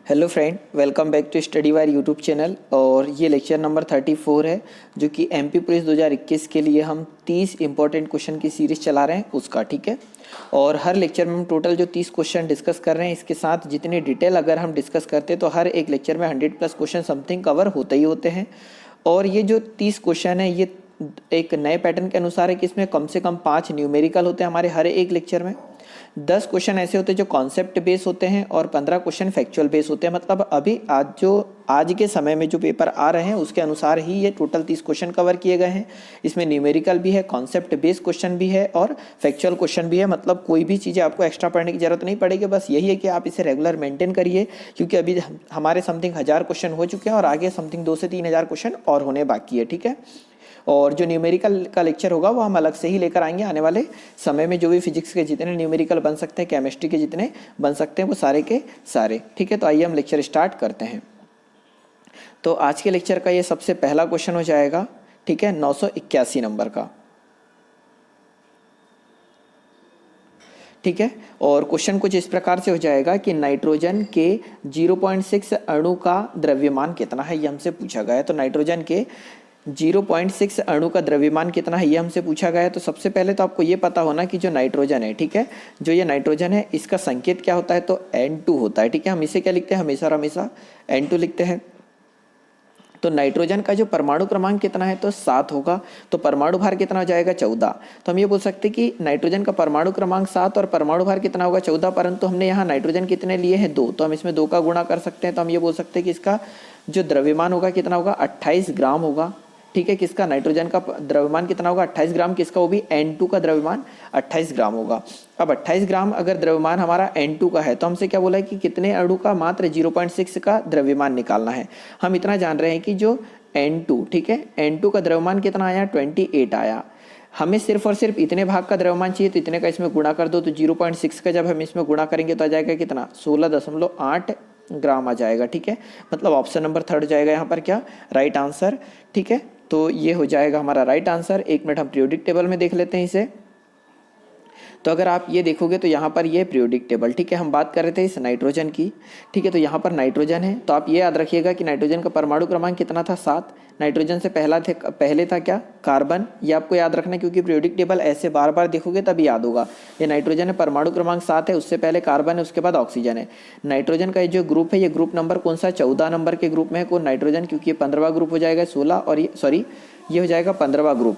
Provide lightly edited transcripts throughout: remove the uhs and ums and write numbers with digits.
Hello friend, welcome back to study wire YouTube channel. और ये lecture number 34 है जो कि एमपी पुलिस 2021 के लिए हम 30 इंपॉर्टेंट क्वेश्चन की सीरीज चला रहे हैं उसका। ठीक है, और हर लेक्चर में हम टोटल जो 30 क्वेश्चन डिस्कस कर रहे हैं, इसके साथ जितनी डिटेल अगर हम डिस्कस करते हैं तो हर एक लेक्चर में 100+ क्वेश्चन समथिंग कवर होते ही होते हैं। और ये जो 30 क्वेश्चन है ये एक नए पैटर्न के अनुसार है कि इसमें कम से कम 5 न्यूमेरिकल होते हैं हमारे हर एक लेक्चर में। 10 क्वेश्चन ऐसे होते हैं जो कॉन्सेप्ट बेस होते हैं और 15 क्वेश्चन फैक्चुअल बेस होते हैं। मतलब अभी आज के समय में जो पेपर आ रहे हैं उसके अनुसार ही ये टोटल 30 क्वेश्चन कवर किए गए हैं। इसमें न्यूमेरिकल भी है, कॉन्सेप्ट बेस्ड क्वेश्चन भी है और फैक्चुअल क्वेश्चन भी है। मतलब कोई भी चीज़ें आपको एक्स्ट्रा पढ़ने की जरूरत नहीं पड़ेगी, बस यही है कि आप इसे रेगुलर मेंटेन करिए, क्योंकि अभी हमारे समथिंग 1000 क्वेश्चन हो चुके हैं और आगे समथिंग 2 से 3000 क्वेश्चन और होने बाकी है। ठीक है, और जो न्यूमेरिकल का लेक्चर होगा वो हम अलग से ही लेकर आएंगे आने वाले समय में। जो भी फिजिक्स के जितने न्यूमेरिकल बन सकते हैं, केमिस्ट्री के जितने बन सकते हैं, वो सारे के सारे। ठीक है, तो आइए हम लेक्चर स्टार्ट करते हैं। तो आज के लेक्चर का ये सबसे पहला क्वेश्चन हो जाएगा, ठीक है, 981 नंबर का। ठीक है, और क्वेश्चन कुछ इस प्रकार से हो जाएगा कि नाइट्रोजन के 0.6 अणु का द्रव्यमान कितना है, ये हमसे पूछा गया है। तो नाइट्रोजन के 0.6 अणु का द्रव्यमान कितना है ये हमसे पूछा गया है। तो सबसे पहले तो आपको ये पता होना कि जो नाइट्रोजन है, ठीक है, जो ये नाइट्रोजन है इसका संकेत क्या होता है, तो N2 होता है। ठीक है, हम इसे क्या लिखते हैं, हमेशा और हमेशा N2 लिखते हैं। तो नाइट्रोजन का जो परमाणु क्रमांक कितना है, तो 7 होगा। तो परमाणु भार कितना हो जाएगा, 14। तो हम ये बोल सकते हैं कि नाइट्रोजन का परमाणु क्रमांक 7 और परमाणु भार कितना होगा, 14। परंतु हमने यहाँ नाइट्रोजन कितने लिए हैं, 2, तो हम इसमें 2 का गुणा कर सकते हैं। तो हम ये बोल सकते हैं कि इसका जो द्रव्यमान होगा कितना होगा, 28 ग्राम होगा। ठीक है, किसका, नाइट्रोजन का द्रव्यमान कितना होगा, 28 ग्राम। किसका, वो भी N2 का द्रव्यमान 28 ग्राम होगा। अब 28 ग्राम अगर द्रव्यमान हमारा N2 का है तो हमसे क्या बोला है कि कितने अणु का मात्र 0.6 का द्रव्यमान निकालना है। हम इतना जान रहे हैं कि जो N2, ठीक है, N2 का द्रव्यमान कितना आया, 28 आया। हमें सिर्फ और सिर्फ इतने भाग का द्रव्यमान चाहिए, तो इतने का इसमें गुणा कर दो। तो 0.6 का जब हम इसमें गुणा करेंगे तो आ जाएगा कितना, 16.8 ग्राम आ जाएगा। ठीक है, मतलब ऑप्शन नंबर 3 जाएगा यहाँ पर क्या, राइट आंसर। ठीक है, तो ये हो जाएगा हमारा राइट आंसर। एक मिनट हम पीरियोडिक टेबल में देख लेते हैं इसे। तो अगर आप ये देखोगे तो यहाँ पर ये पीरियोडिक टेबल, ठीक है, हम बात कर रहे थे इस नाइट्रोजन की। ठीक है, तो यहाँ पर नाइट्रोजन है, तो आप ये याद रखिएगा कि नाइट्रोजन का परमाणु क्रमांक कितना था, 7। नाइट्रोजन से पहले था क्या, कार्बन। ये आपको याद रखना है, क्योंकि पीरियोडिक टेबल ऐसे बार बार देखोगे तभी याद होगा। ये नाइट्रोजन है, परमाणु क्रमांक 7 है, उससे पहले कार्बन है, उसके बाद ऑक्सीजन है। नाइट्रोजन का जो ग्रुप है, ये ग्रुप नंबर कौन सा, 14 नंबर के ग्रुप में है कौन, नाइट्रोजन, क्योंकि ये 15वां ग्रुप हो जाएगा। 16 और ये हो जाएगा 15वां ग्रुप।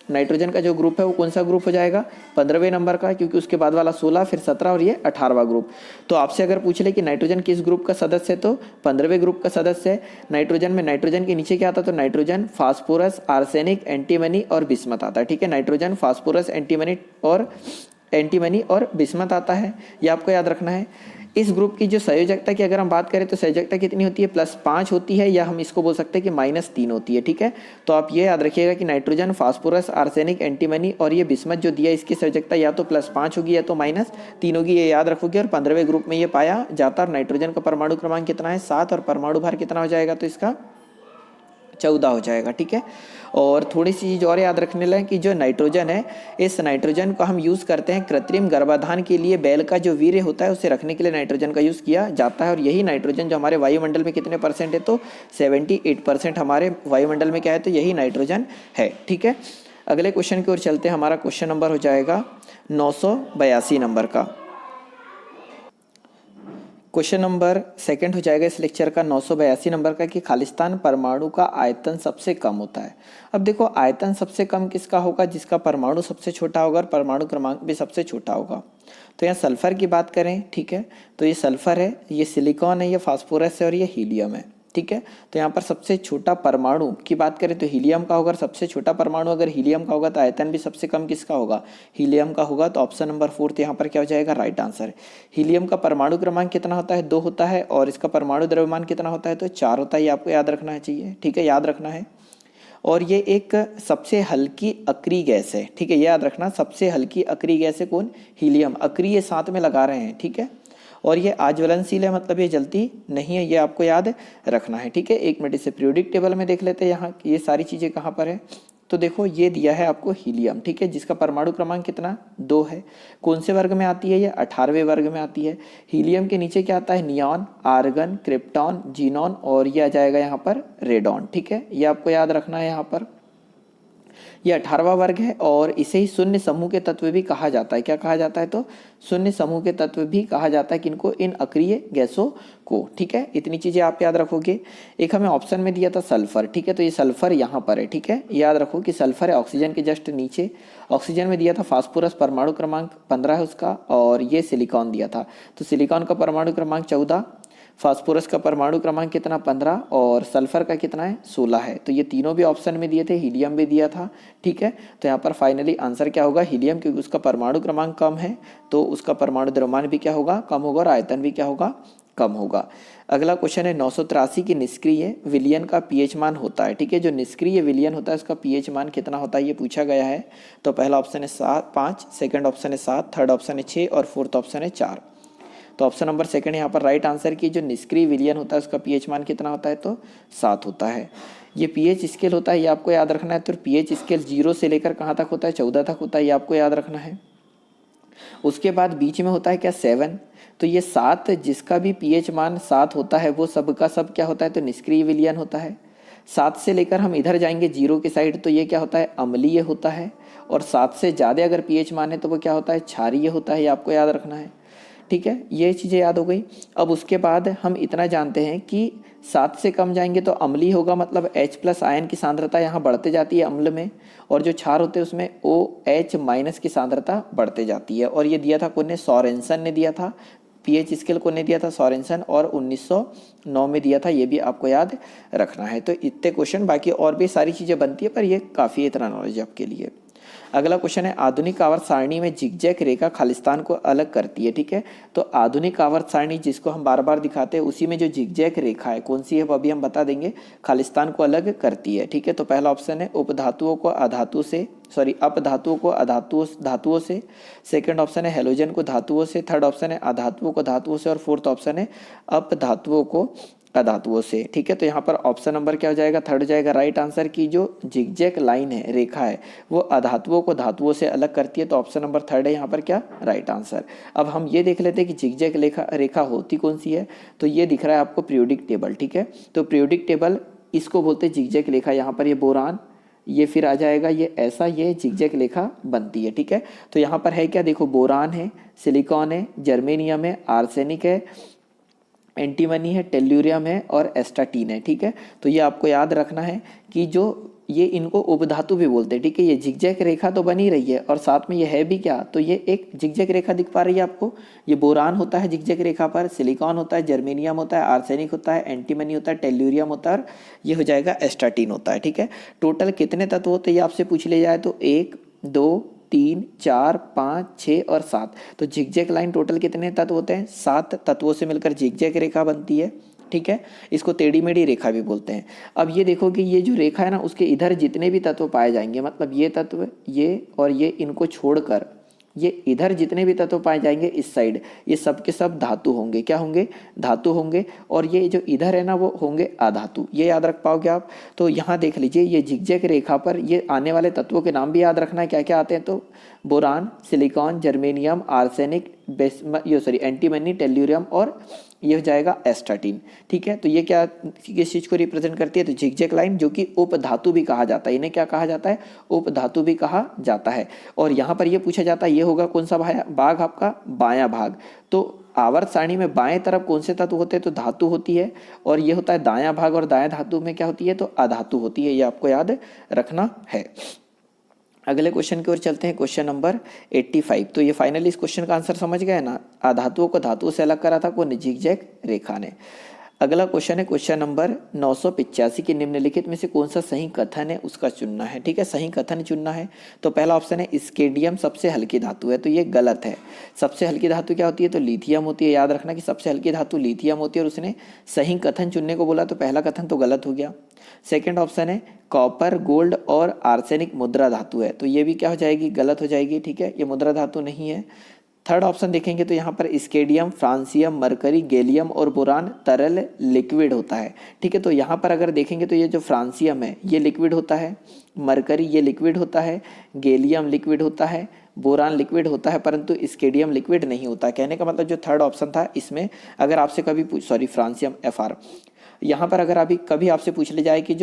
नाइट्रोजन का जो ग्रुप है वो कौन सा ग्रुप हो जाएगा, 15वें नंबर का, क्योंकि उसके बाद वाला 16, फिर 17 और ये 18वां ग्रुप। तो आपसे अगर पूछ ले कि नाइट्रोजन किस ग्रुप का सदस्य है, तो 15वें ग्रुप का सदस्य है। नाइट्रोजन में नाइट्रोजन के नीचे क्या आता है, तो नाइट्रोजन, फास्फोरस, आर्सेनिक, एंटीमनी और बिस्मथ आता है। ठीक है, नाइट्रोजन, फास्फोरस, एंटीमनी और बिस्मथ आता है, ये आपको याद रखना है। इस ग्रुप की जो संयोजकता की अगर हम बात करें तो संयोजकता कितनी होती है, +5 होती है, या हम इसको बोल सकते हैं कि -3 होती है। ठीक है, तो आप ये याद रखिएगा कि नाइट्रोजन, फास्फोरस, आर्सेनिक, एंटीमनी और ये बिस्मथ जो दिया, इसकी संयोजकता या तो +5 होगी या तो -3 होगी, ये याद रखोगे। और 15वें ग्रुप में ये पाया जाता है। नाइट्रोजन का परमाणु क्रमांक कितना है, 7, और परमाणु भार कितना हो जाएगा, तो इसका 14 हो जाएगा। ठीक है, और थोड़ी सी चीज़ और याद रखने लगे कि जो नाइट्रोजन है, इस नाइट्रोजन को हम यूज़ करते हैं कृत्रिम गर्भाधान के लिए। बैल का जो वीर्य होता है उसे रखने के लिए नाइट्रोजन का यूज़ किया जाता है। और यही नाइट्रोजन जो हमारे वायुमंडल में कितने % है, तो 78% हमारे वायुमंडल में क्या है, तो यही नाइट्रोजन है। ठीक है, अगले क्वेश्चन की ओर चलते हैं। हमारा क्वेश्चन नंबर हो जाएगा 982 नंबर का। क्वेश्चन नंबर 2 हो जाएगा इस लेक्चर का, 982 नंबर का, कि खालिस्तान परमाणु का आयतन सबसे कम होता है। अब देखो, आयतन सबसे कम किसका होगा, जिसका परमाणु सबसे छोटा होगा और परमाणु क्रमांक भी सबसे छोटा होगा। तो यहाँ सल्फर की बात करें, ठीक है, तो ये सल्फर है, ये सिलिकॉन है, ये फास्फोरस है और ये हीलियम है। ठीक है, तो यहाँ पर सबसे छोटा परमाणु की बात करें तो हीलियम का होगा। सबसे छोटा परमाणु अगर हीलियम का होगा तो आयतन भी सबसे कम किसका होगा, हीलियम का होगा। तो ऑप्शन नंबर 4 यहाँ पर क्या हो जाएगा, राइट आंसर। हीलियम का परमाणु क्रमांक कितना होता है, 2 होता है, और इसका परमाणु द्रव्यमान कितना होता है, तो 4 होता है। ये आपको याद रखना चाहिए। ठीक है, याद रखना है। और ये एक सबसे हल्की अक्रिय गैस है। ठीक है, ये याद रखना, सबसे हल्की अक्रिय गैस है कौन, हीलियम। अक्रिय साथ में लगा रहे हैं। ठीक है, और ये आज्वलनशील है, मतलब ये जलती नहीं है, ये आपको याद रखना है। ठीक है, एक मिनट इसे पीरियोडिक टेबल में देख लेते हैं यहाँ ये सारी चीज़ें कहाँ पर है। तो देखो ये दिया है आपको हीलियम, ठीक है, जिसका परमाणु क्रमांक कितना 2 है। कौन से वर्ग में आती है ये? 18वें वर्ग में आती है। हीलियम के नीचे क्या आता है? नियॉन, आर्गन, क्रिप्टॉन, जीनॉन और ये आ जाएगा यहाँ पर रेडॉन, ठीक है, ये आपको याद रखना है यहाँ पर। ये 18वां वर्ग है और इसे ही शून्य समूह के तत्व भी कहा जाता है। क्या कहा जाता है? तो शून्य समूह के तत्व भी कहा जाता है किनको? इन अक्रिय गैसों को, ठीक है। इतनी चीजें आप याद रखोगे। एक हमें ऑप्शन में दिया था सल्फर, ठीक है, तो ये सल्फर यहाँ पर है, ठीक है, याद रखो कि सल्फर है ऑक्सीजन के जस्ट नीचे। ऑक्सीजन में दिया था फास्फोरस, परमाणु क्रमांक 15 है उसका, और ये सिलिकॉन दिया था, तो सिलिकॉन का परमाणु क्रमांक 14, फास्फोरस का परमाणु क्रमांक कितना 15 और सल्फर का कितना है 16 है। तो ये तीनों भी ऑप्शन में दिए थे, हीलियम भी दिया था, ठीक है। तो यहाँ पर फाइनली आंसर क्या होगा? हीलियम, क्योंकि उसका परमाणु क्रमांक कम है तो उसका परमाणु द्रव्यमान भी क्या होगा? कम होगा और आयतन भी क्या होगा? कम होगा। अगला क्वेश्चन है 983 की निष्क्रिय विलयन का पीएच मान होता है, ठीक है, जो निष्क्रिय विलयन होता है उसका पीएच मान कितना होता है ये पूछा गया है। तो पहला ऑप्शन है 5, सेकंड ऑप्शन है 7, थर्ड ऑप्शन है 6 और फोर्थ ऑप्शन है 4। तो ऑप्शन नंबर सेकंड यहाँ पर राइट आंसर की जो निष्क्रिय विलयन होता है उसका पीएच मान कितना होता है? तो 7 होता है। ये पीएच स्केल होता है, ये आपको याद रखना है। तो पीएच स्केल 0 से लेकर कहाँ तक होता है? 14 तक होता है, ये आपको याद रखना है। उसके बाद बीच में होता है क्या? 7। तो ये 7 जिसका भी पीएच मान 7 होता है वो सब का सब क्या होता है? तो निष्क्रिय विलयन होता है। 7 से लेकर हम इधर जाएंगे 0 के साइड, तो ये क्या होता है? अम्लीय होता है। और 7 से ज़्यादा अगर पीएच मान है तो वो क्या होता है? क्षारीय होता है, ये आपको याद रखना है, ठीक है। ये चीज़ें याद हो गई। अब उसके बाद हम इतना जानते हैं कि 7 से कम जाएंगे तो अम्लीय होगा, मतलब H+ आयन की सांद्रता यहाँ बढ़ते जाती है अम्ल में, और जो क्षार होते हैं उसमें OH- की सांद्रता बढ़ते जाती है। और ये दिया था कौन ने? सोरेनसन ने दिया था। पीएच स्केल कौन ने दिया था? सोरेनसन, और 1909 में दिया था, ये भी आपको याद रखना है। तो इतने क्वेश्चन, बाकी और भी सारी चीज़ें बनती है पर ये काफ़ी है इतना नॉलेज आपके लिए। अगला क्वेश्चन है आधुनिक आवर्त सारणी में जिगजैग रेखा खालिस्तान को अलग करती है, ठीक है। तो आधुनिक आवर्त सारणी जिसको हम बार बार दिखाते हैं उसी में जो जिगजैग रेखा है कौन सी है वो अभी हम बता देंगे, खालिस्तान को अलग करती है, ठीक है। तो पहला ऑप्शन है उपधातुओं को अधातु से, अपधातुओं को धातुओं से। सेकंड ऑप्शन है हेलोजन को धातुओं से। थर्ड ऑप्शन है अधातुओं को धातुओं से। और फोर्थ ऑप्शन है अपधातुओं को अधातुओं से, ठीक है। तो यहाँ पर ऑप्शन नंबर क्या हो जाएगा? थर्ड हो जाएगा राइट आंसर की जो जिगजैग लाइन है, रेखा है, वो अधातुओं को धातुओं से अलग करती है। तो ऑप्शन नंबर थर्ड है यहाँ पर क्या? Right answer. अब हम ये देख लेते हैं कि जिगजैग रेखा होती कौन सी है। तो ये दिख रहा है आपको पीरियोडिक टेबल, ठीक है। तो पीरियोडिक टेबल इसको बोलते हैं जिगजैग रेखा। यहाँ पर ये बोरान, ये फिर आ जाएगा ये ऐसा, ये जिगजैग रेखा बनती है, ठीक है। तो यहाँ पर है क्या? देखो बोरान है, सिलिकॉन है, जर्मेनियम है, आर्सेनिक है, एंटीमनी है, टेल्यूरियम है और एस्टाटीन है, ठीक है। तो ये आपको याद रखना है कि जो ये इनको उपधातु भी बोलते हैं, ठीक है। ये जिगजैग रेखा तो बनी रही है और साथ में ये है भी क्या? तो ये एक जिगजैग रेखा दिख पा रही है आपको। ये बोरान होता है जिगजैग रेखा पर, सिलिकॉन होता है, जर्मेनियम होता है, आर्सेनिक होता है, एंटीमनी होता है, टेल्यूरियम होता है और ये हो जाएगा एस्टाटीन होता है, ठीक है। टोटल कितने तत्व होते हैं ये आपसे पूछ लिया जाए तो 1, 2, 3, 4, 5, 6 और 7। तो जिगजैग लाइन टोटल कितने तत्व होते हैं? 7 तत्वों से मिलकर जिगजैग रेखा बनती है, ठीक है। इसको टेढ़ी मेढ़ी रेखा भी बोलते हैं। अब ये देखो कि ये जो रेखा है ना उसके इधर जितने भी तत्व पाए जाएंगे, मतलब ये तत्व, ये और ये, इनको छोड़कर ये इधर जितने भी तत्व पाए जाएंगे इस साइड, ये सब के सब धातु होंगे। क्या होंगे? धातु होंगे। और ये जो इधर है ना वो होंगे अधातु। ये याद रख पाओगे आप। तो यहाँ देख लीजिए ये जिगजैग रेखा पर ये आने वाले तत्वों के नाम भी याद रखना है, क्या क्या आते हैं। तो boron, silicon, germanium, arsenic, antimony, tellurium और ये हो जाएगा एस्टाटीन, ठीक है। तो ये क्या किस चीज़ को रिप्रेजेंट करती है? तो जिगजैग लाइन, जो कि उपधातु भी कहा जाता है। इन्हें क्या कहा जाता है? उपधातु भी कहा जाता है। और यहाँ पर ये पूछा जाता है ये होगा कौन सा भाग आपका? बायां भाग। तो आवर्त सारणी में बाएं तरफ कौन से तत्व होते हैं? तो धातु होती है। और ये होता है दायां भाग, और दायां धातु में क्या होती है? तो अधातु होती है। ये आपको याद रखना है। अगले क्वेश्चन की ओर चलते हैं, क्वेश्चन नंबर 85। तो ये फाइनली इस क्वेश्चन का आंसर समझ गए ना? अधातुओं को धातुओं से अलग करा था कौन? जिगजैग रेखा ने। अगला क्वेश्चन है क्वेश्चन नंबर 985 के निम्नलिखित में से कौन सा सही कथन है उसका चुनना है, ठीक है। सही कथन चुनना है। तो पहला ऑप्शन है स्केडियम सबसे हल्की धातु है, तो ये गलत है। सबसे हल्की धातु क्या होती है? तो लिथियम होती है। याद रखना कि सबसे हल्की धातु लिथियम होती है और उसने सही कथन चुनने को बोला, तो पहला कथन तो गलत हो गया। सेकेंड ऑप्शन है कॉपर, गोल्ड और आर्सेनिक मुद्रा धातु है, तो ये भी क्या हो जाएगी? गलत हो जाएगी, ठीक है। ये मुद्रा धातु नहीं है। थर्ड ऑप्शन देखेंगे तो यहाँ पर स्केडियम, फ्रांसियम, मरकरी, गैलियम और बोरान तरल लिक्विड होता है। ठीक है, तो यहाँ पर अगर देखेंगे तो ये जो फ्रांसियम है ये लिक्विड होता है, मरकरी ये लिक्विड होता है, गैलियम लिक्विड होता है, बोरान लिक्विड होता है, परंतु स्केडियम लिक्विड नहीं होता। कहने का मतलब जो थर्ड ऑप्शन था इसमें अगर आपसे कभी फ्रांसियम FR, यहाँ पर अगर अभी कभी आपसे पूछ ले जाए कि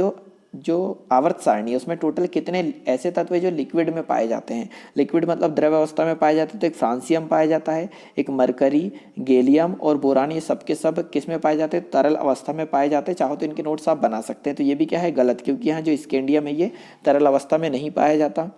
जो आवर्त सारणी है उसमें टोटल कितने ऐसे तत्व है जो लिक्विड में पाए जाते हैं, लिक्विड मतलब द्रव अवस्था में पाए जाते हैं, तो एक फ्रांसियम पाया जाता है, एक मरकरी, गैलियम और बोरान, ये सब के सब किस में पाए जाते हैं, तरल अवस्था में पाए जाते हैं। चाहो तो इनके नोट्स आप बना सकते हैं। तो ये भी क्या है, गलत, क्योंकि यहाँ जो स्केंडियम है ये तरल अवस्था में नहीं पाया जाता।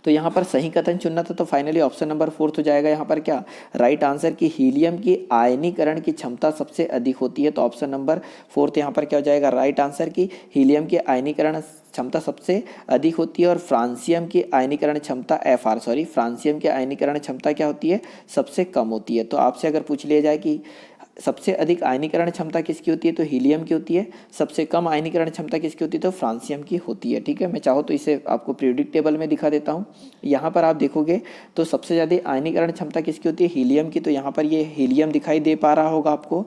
तो यहाँ पर सही कथन चुनना था, तो फाइनली ऑप्शन नंबर 4 हो जाएगा। यहाँ पर क्या राइट आंसर की हीलियम की आयनीकरण की क्षमता सबसे अधिक होती है, तो ऑप्शन नंबर 4 यहाँ पर क्या हो जाएगा, राइट आंसर की हीलियम की आयनीकरण क्षमता सबसे अधिक होती है और फ्रांसियम की आयनीकरण क्षमता फ्रांसियम की आयनीकरण क्षमता क्या होती है, सबसे कम होती है। तो आपसे अगर पूछ लिया जाए कि सबसे अधिक आयनीकरण क्षमता किसकी होती है, तो हीलियम की होती है, सबसे कम आयनीकरण क्षमता किसकी होती है, तो फ्रांसियम की होती है। ठीक है, मैं चाहूँ तो इसे आपको पीरियोडिक टेबल में दिखा देता हूँ। यहाँ पर आप देखोगे तो सबसे ज़्यादा आयनीकरण क्षमता किसकी होती है, हीलियम की, तो यहाँ पर ये हीलियम दिखाई दे पा रहा होगा आपको।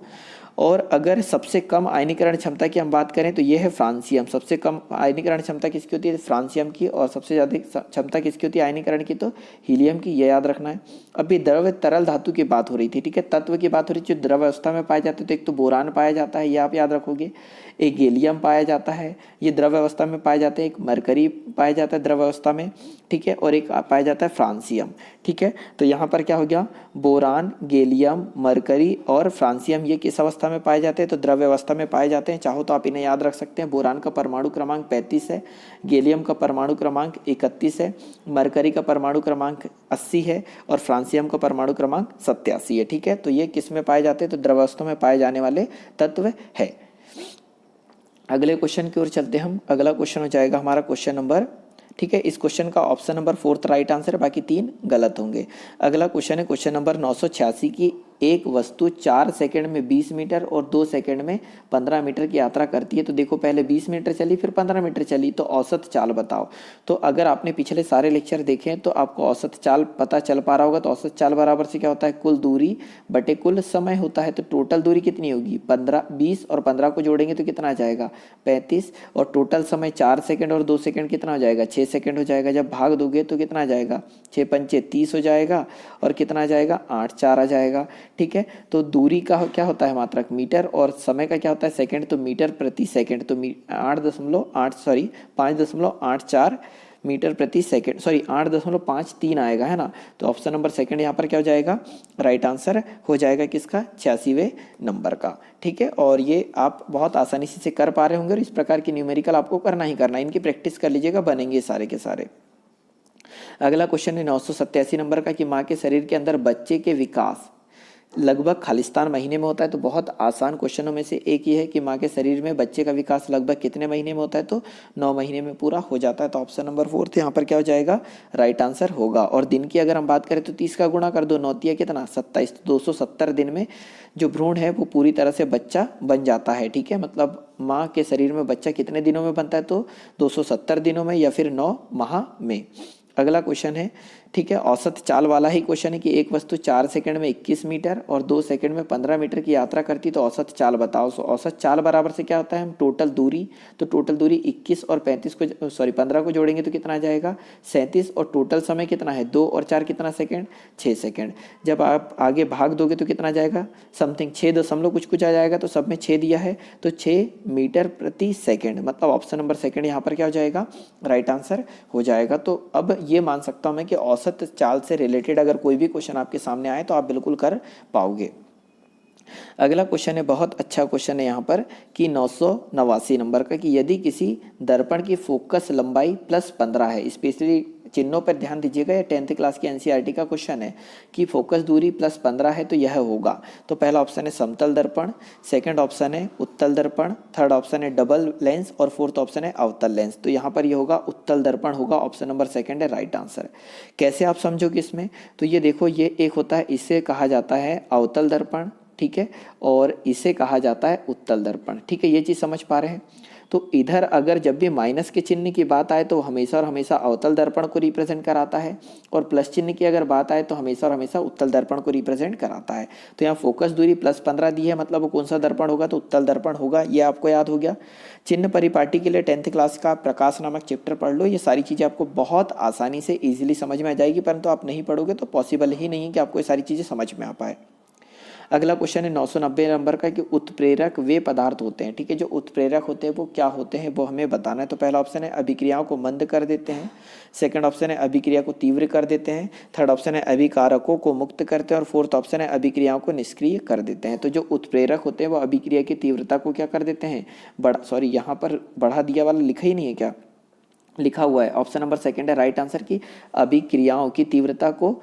और अगर सबसे कम आयनीकरण क्षमता की हम बात करें तो ये है फ्रांसियम, सबसे कम आयनीकरण क्षमता किसकी होती है, फ्रांसियम की, और सबसे ज़्यादा क्षमता किसकी होती है आयनीकरण की, तो हीलियम की, ये याद रखना है। अभी द्रव तरल धातु की बात हो रही थी, ठीक है, तत्व की बात हो रही थी जो द्रव अवस्था में पाए जाते हैं, तो एक तो बोरान पाया जाता है, ये आप याद रखोगे, एक गैलियम पाया जाता है, ये द्रव अवस्था में पाए जाते हैं, एक मरकरी पाया जाता है द्रव अवस्था में, ठीक है, और एक पाया जाता है फ्रांसियम। ठीक है, तो यहाँ पर क्या हो गया, बोरान, गैलियम, मरकरी और फ्रांसियम ये किस अवस्था में पाए जाते हैं, तो द्रव्य अवस्था में पाए जाते हैं। चाहो तो आप इन्हें याद रख सकते हैं। बोरान का परमाणु क्रमांक 35 है, गैलियम का परमाणु क्रमांक 31 है, मरकरी का परमाणु क्रमांक 80 है और फ्रांसियम का परमाणु क्रमांक 87 है। ठीक है, तो ये किस में पाए जाते हैं, तो द्रव अवस्था में पाए जाने वाले तत्व है। अगले क्वेश्चन की ओर चलते हम। अगला क्वेश्चन हो जाएगा हमारा क्वेश्चन नंबर, ठीक है, इस क्वेश्चन का ऑप्शन नंबर 4 राइट आंसर है, बाकी 3 गलत होंगे। अगला क्वेश्चन है क्वेश्चन नंबर 986 की एक वस्तु 4 सेकंड में 20 मीटर और 2 सेकंड में 15 मीटर की यात्रा करती है। तो देखो पहले 20 मीटर चली फिर 15 मीटर चली, तो औसत चाल बताओ। तो अगर आपने पिछले सारे लेक्चर देखे हैं तो आपको औसत चाल पता चल पा रहा होगा। तो औसत चाल बराबर से क्या होता है, कुल दूरी बटे कुल समय होता है। तो टोटल दूरी कितनी होगी, 20 और 15 को जोड़ेंगे तो कितना आ जाएगा, 35, और टोटल समय 4 सेकंड और 2 सेकंड कितना हो जाएगा, 6 सेकंड हो जाएगा। जब भाग दोगे तो कितना आ जाएगा, 6 पंचे 30 हो जाएगा और कितना आ जाएगा, 8 4 आ जाएगा। ठीक है, तो दूरी का क्या होता है मात्रक मीटर और समय का क्या होता है सेकंड, तो मीटर प्रति सेकंड। तो 5.84 मीटर प्रति सेकंड, 8.53 आएगा, है ना। तो ऑप्शन नंबर सेकंड यहाँ पर क्या हो जाएगा, राइट आंसर हो जाएगा किसका, 86वें नंबर का। ठीक है, और ये आप बहुत आसानी से कर पा रहे होंगे और इस प्रकार की न्यूमेरिकल आपको करना ही करना है, इनकी प्रैक्टिस कर लीजिएगा, बनेंगे सारे के सारे। अगला क्वेश्चन है 987 नंबर का कि माँ के शरीर के अंदर बच्चे के विकास लगभग खालिस्तान महीने में होता है। तो बहुत आसान क्वेश्चनों में से एक ये है कि माँ के शरीर में बच्चे का विकास लगभग कितने महीने में होता है, तो 9 महीने में पूरा हो जाता है। तो ऑप्शन नंबर 4 यहाँ पर क्या हो जाएगा, राइट आंसर होगा। और दिन की अगर हम बात करें तो 30 का गुणा कर दो, 9 तिया कितना 27, 270 दिन में जो भ्रूण है वो पूरी तरह से बच्चा बन जाता है। ठीक है, मतलब माँ के शरीर में बच्चा कितने दिनों में बनता है, तो 270 दिनों में या फिर 9 माह में। अगला क्वेश्चन है, ठीक है, औसत चाल वाला ही क्वेश्चन है कि एक वस्तु 4 सेकंड में 21 मीटर और 2 सेकंड में 15 मीटर की यात्रा करती, तो औसत चाल बताओ। औसत चाल बराबर से क्या होता है, हम टोटल दूरी, तो टोटल दूरी 21 और 15 को जोड़ेंगे तो कितना आ जाएगा, 37, और टोटल समय कितना है, 2 और 4 कितना सेकंड, 6 सेकंड। जब आप आगे भाग दोगे तो कितना आ जाएगा, समथिंग 6 दशमलव कुछ आ जाएगा, तो सब में 6 दिया है, तो 6 मीटर प्रति सेकंड, मतलब ऑप्शन नंबर सेकंड यहाँ पर क्या हो जाएगा, राइट आंसर हो जाएगा। तो अब ये मान सकता हूँ मैं कि औसत चाल से रिलेटेड अगर कोई भी क्वेश्चन आपके सामने आए तो आप बिल्कुल कर पाओगे। अगला क्वेश्चन है, बहुत अच्छा क्वेश्चन है यहाँ पर कि 989 नंबर का कि यदि किसी दर्पण की फोकस लंबाई +15 है, स्पेशली चिन्हों पर ध्यान दीजिएगा, ये 10th क्लास की एनसीईआरटी का क्वेश्चन है कि फोकस दूरी +15 है तो यह होगा। तो पहला ऑप्शन है समतल दर्पण, सेकंड ऑप्शन है उत्तल दर्पण, थर्ड ऑप्शन है डबल लेंस और फोर्थ ऑप्शन है अवतल लेंस। तो यहाँ पर ये होगा उत्तल दर्पण होगा, ऑप्शन नंबर सेकंड है राइट आंसर। कैसे आप समझोगे इसमें, तो ये देखो, ये एक होता है, इसे कहा जाता है अवतल दर्पण, ठीक है, और इसे कहा जाता है उत्तल दर्पण। ठीक है, ये चीज़ समझ पा रहे हैं। तो इधर अगर जब भी माइनस के चिन्ह की बात आए तो हमेशा और हमेशा अवतल दर्पण को रिप्रेजेंट कराता है, और प्लस चिन्ह की अगर बात आए तो हमेशा और हमेशा उत्तल दर्पण को रिप्रेजेंट कराता है। तो यहाँ फोकस दूरी +15 दी है, मतलब वो कौन सा दर्पण होगा, तो उत्तल दर्पण होगा। ये आपको याद हो गया। चिन्ह परिपाटी के लिए 10th क्लास का प्रकाश नामक चैप्टर पढ़ लो। ये सारी चीज़ें आपको बहुत आसानी से ईजिली समझ में आ जाएगी, परंतु आप नहीं पढ़ोगे तो पॉसिबल ही नहीं है कि आपको ये सारी चीज़ें समझ में आ पाए। अगला क्वेश्चन है 990 नंबर का कि उत्प्रेरक वे पदार्थ होते हैं, ठीक है। जो उत्प्रेरक होते हैं वो क्या होते हैं वो हमें बताना है। तो पहला ऑप्शन है अभिक्रियाओं को मंद कर देते हैं, सेकंड ऑप्शन है अभिक्रिया को तीव्र कर देते हैं, थर्ड ऑप्शन है अभिकारकों को मुक्त करते हैं, और फोर्थ ऑप्शन है अभिक्रियाओं को निष्क्रिय कर देते हैं। तो जो उत्प्रेरक होते हैं वो अभिक्रिया की तीव्रता को क्या कर देते हैं, यहाँ पर बढ़ा दिया वाला लिखा ही नहीं है क्या, लिखा हुआ है। ऑप्शन नंबर सेकंड है राइट आंसर की अभिक्रियाओं की तीव्रता को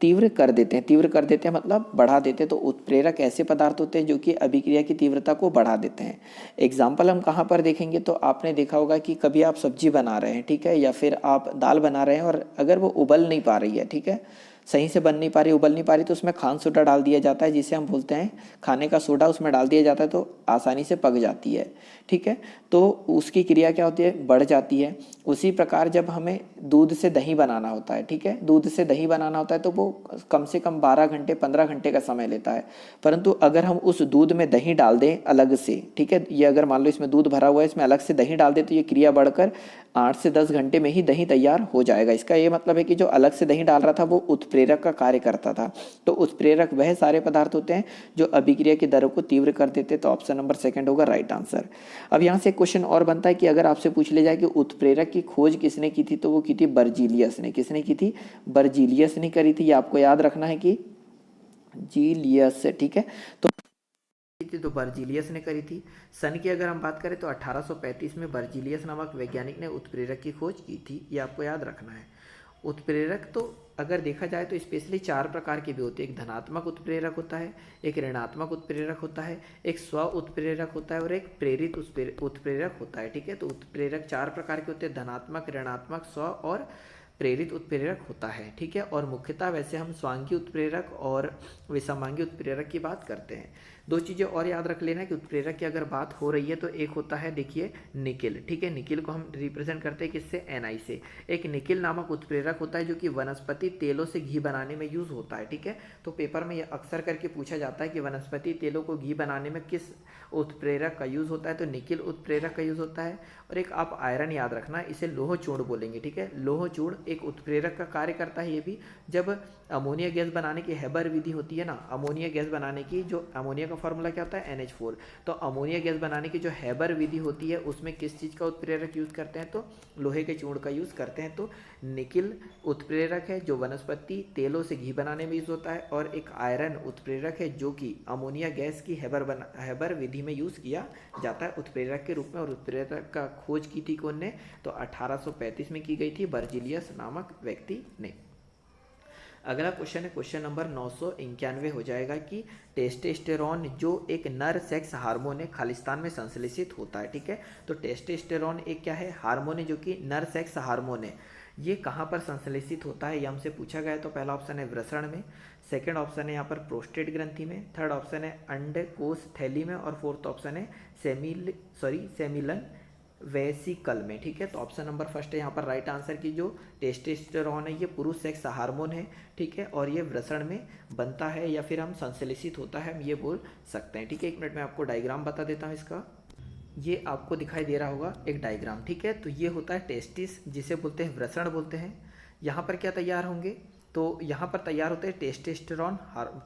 तीव्र कर देते हैं। तीव्र कर देते हैं मतलब बढ़ा देते हैं। तो उत्प्रेरक ऐसे पदार्थ होते हैं जो कि अभिक्रिया की तीव्रता को बढ़ा देते हैं। एग्जाम्पल हम कहाँ पर देखेंगे, तो आपने देखा होगा कि कभी आप सब्जी बना रहे हैं, ठीक है, या फिर आप दाल बना रहे हैं और अगर वो उबल नहीं पा रही है, ठीक है, सही से बन नहीं पा रही, उबल नहीं पा रही, तो उसमें खान सोडा डाल दिया जाता है, जिसे हम बोलते हैं खाने का सोडा, उसमें डाल दिया जाता है तो आसानी से पक जाती है, ठीक है। तो उसकी क्रिया क्या होती है, बढ़ जाती है। उसी प्रकार जब हमें दूध से दही बनाना होता है, ठीक है, दूध से दही बनाना होता है तो वो कम से कम 12 घंटे 15 घंटे का समय लेता है। परंतु अगर हम उस दूध में दही डाल दें अलग से, ठीक है, ये अगर मान लो इसमें दूध भरा हुआ है, इसमें अलग से दही डाल दें तो ये क्रिया बढ़कर 8 से 10 घंटे में ही दही तैयार हो जाएगा। इसका ये मतलब है कि जो अलग से दही डाल रहा था वो उत्प्रेरक का कार्य करता था। तो उत्प्रेरक वह सारे पदार्थ होते हैं जो अभिक्रिया की दरों को तीव्र कर देते हैं। तो ऑप्शन नंबर सेकंड होगा राइट आंसर। अब यहाँ से क्वेश्चन और बनता है कि अगर आपसे पूछ ले जाए कि उत्प्रेरक की खोज किसने की थी, तो वो की थी बर्जीलियस ने। किसने की थी, बर्जीलियस ने करी थी। ये आपको याद रखना है कि जीलियस से, ठीक है, तो बर्जीलियस ने करी थी। सन की अगर हम बात करें तो 1835 में बर्जीलियस नामक वैज्ञानिक ने उत्प्रेरक की खोज की थी। ये आपको याद रखना है। उत्प्रेरक तो अगर देखा जाए तो स्पेशली 4 प्रकार के भी होते हैं। एक धनात्मक उत्प्रेरक होता है, एक ऋणात्मक उत्प्रेरक होता है, एक स्व उत्प्रेरक होता है और एक प्रेरित उत्प्रेरक होता है, ठीक है। तो उत्प्रेरक 4 प्रकार के होते हैं, धनात्मक, ऋणात्मक, स्व और प्रेरित उत्प्रेरक होता है, ठीक है। और मुख्यतः वैसे हम स्वांगी उत्प्रेरक और विषमांगी उत्प्रेरक की बात करते हैं। 2 चीज़ें और याद रख लेना कि उत्प्रेरक की अगर बात हो रही है तो एक होता है देखिए निकिल, ठीक है। निकिल को हम रिप्रेजेंट करते हैं किससे, Ni से। एक निकिल नामक उत्प्रेरक होता है जो कि वनस्पति तेलों से घी बनाने में यूज़ होता है, ठीक है। तो पेपर में यह अक्सर करके पूछा जाता है कि वनस्पति तेलों को घी बनाने में किस उत्प्रेरक का यूज़ होता है, तो निकिल उत्प्रेरक का यूज़ होता है। और एक आप आयरन याद रखना, इसे लोह चूर्ण बोलेंगे, ठीक है। लोह चूर्ण एक उत्प्रेरक का कार्य करता है। ये भी जब अमोनिया गैस बनाने की हेबर विधि होती है ना, अमोनिया गैस बनाने की, जो अमोनिया का फॉर्मूला क्या होता है, NH4। तो अमोनिया गैस बनाने की जो हेबर विधि होती है उसमें किस चीज़ का उत्प्रेरक यूज़ करते हैं, तो लोहे के चूर्ण का यूज़ करते हैं। तो निकिल उत्प्रेरक है जो वनस्पति तेलों से घी बनाने में यूज़ होता है, और एक आयरन उत्प्रेरक है जो कि अमोनिया गैस की हेबर विधि में यूज़ किया जाता है उत्प्रेरक के रूप में। और उत्प्रेरक का खोज की थी कौन ने, तो 1835 में की गई थी बर्जीलियस नामक व्यक्ति ने। अगला क्वेश्चन है क्वेश्चन नंबर 991 हो जाएगा कि टेस्टोस्टेरोन जो एक नर सेक्स हार्मोन है खालिस्तान में संश्लेषित होता है, ठीक है। तो टेस्टोस्टेरोन एक क्या है, हार्मोन है जो कि नर सेक्स हार्मोन है। ये कहाँ पर संश्लेषित होता है, ये हमसे पूछा गया है। तो पहला ऑप्शन है वृषण में, सेकंड ऑप्शन है यहाँ पर प्रोस्टेट ग्रंथि में, थर्ड ऑप्शन है अंडकोश थैली में, और फोर्थ ऑप्शन है सेमिलन वेसिकल में, ठीक है। तो ऑप्शन नंबर फर्स्ट है यहाँ पर राइट आंसर की। जो टेस्टोस्टेरोन है ये पुरुष सेक्स हार्मोन है, ठीक है, और ये वृषण में बनता है या फिर हम संश्लेषित होता है, हम ये बोल सकते हैं, ठीक है। 1 मिनट में आपको डायग्राम बता देता हूँ इसका। ये आपको दिखाई दे रहा होगा एक डायग्राम, ठीक है। तो ये होता है टेस्टिस, जिसे बोलते हैं वृषण बोलते हैं। यहाँ पर क्या तैयार होंगे, तो यहाँ पर तैयार होते हैं टेस्टोस्टेरोन,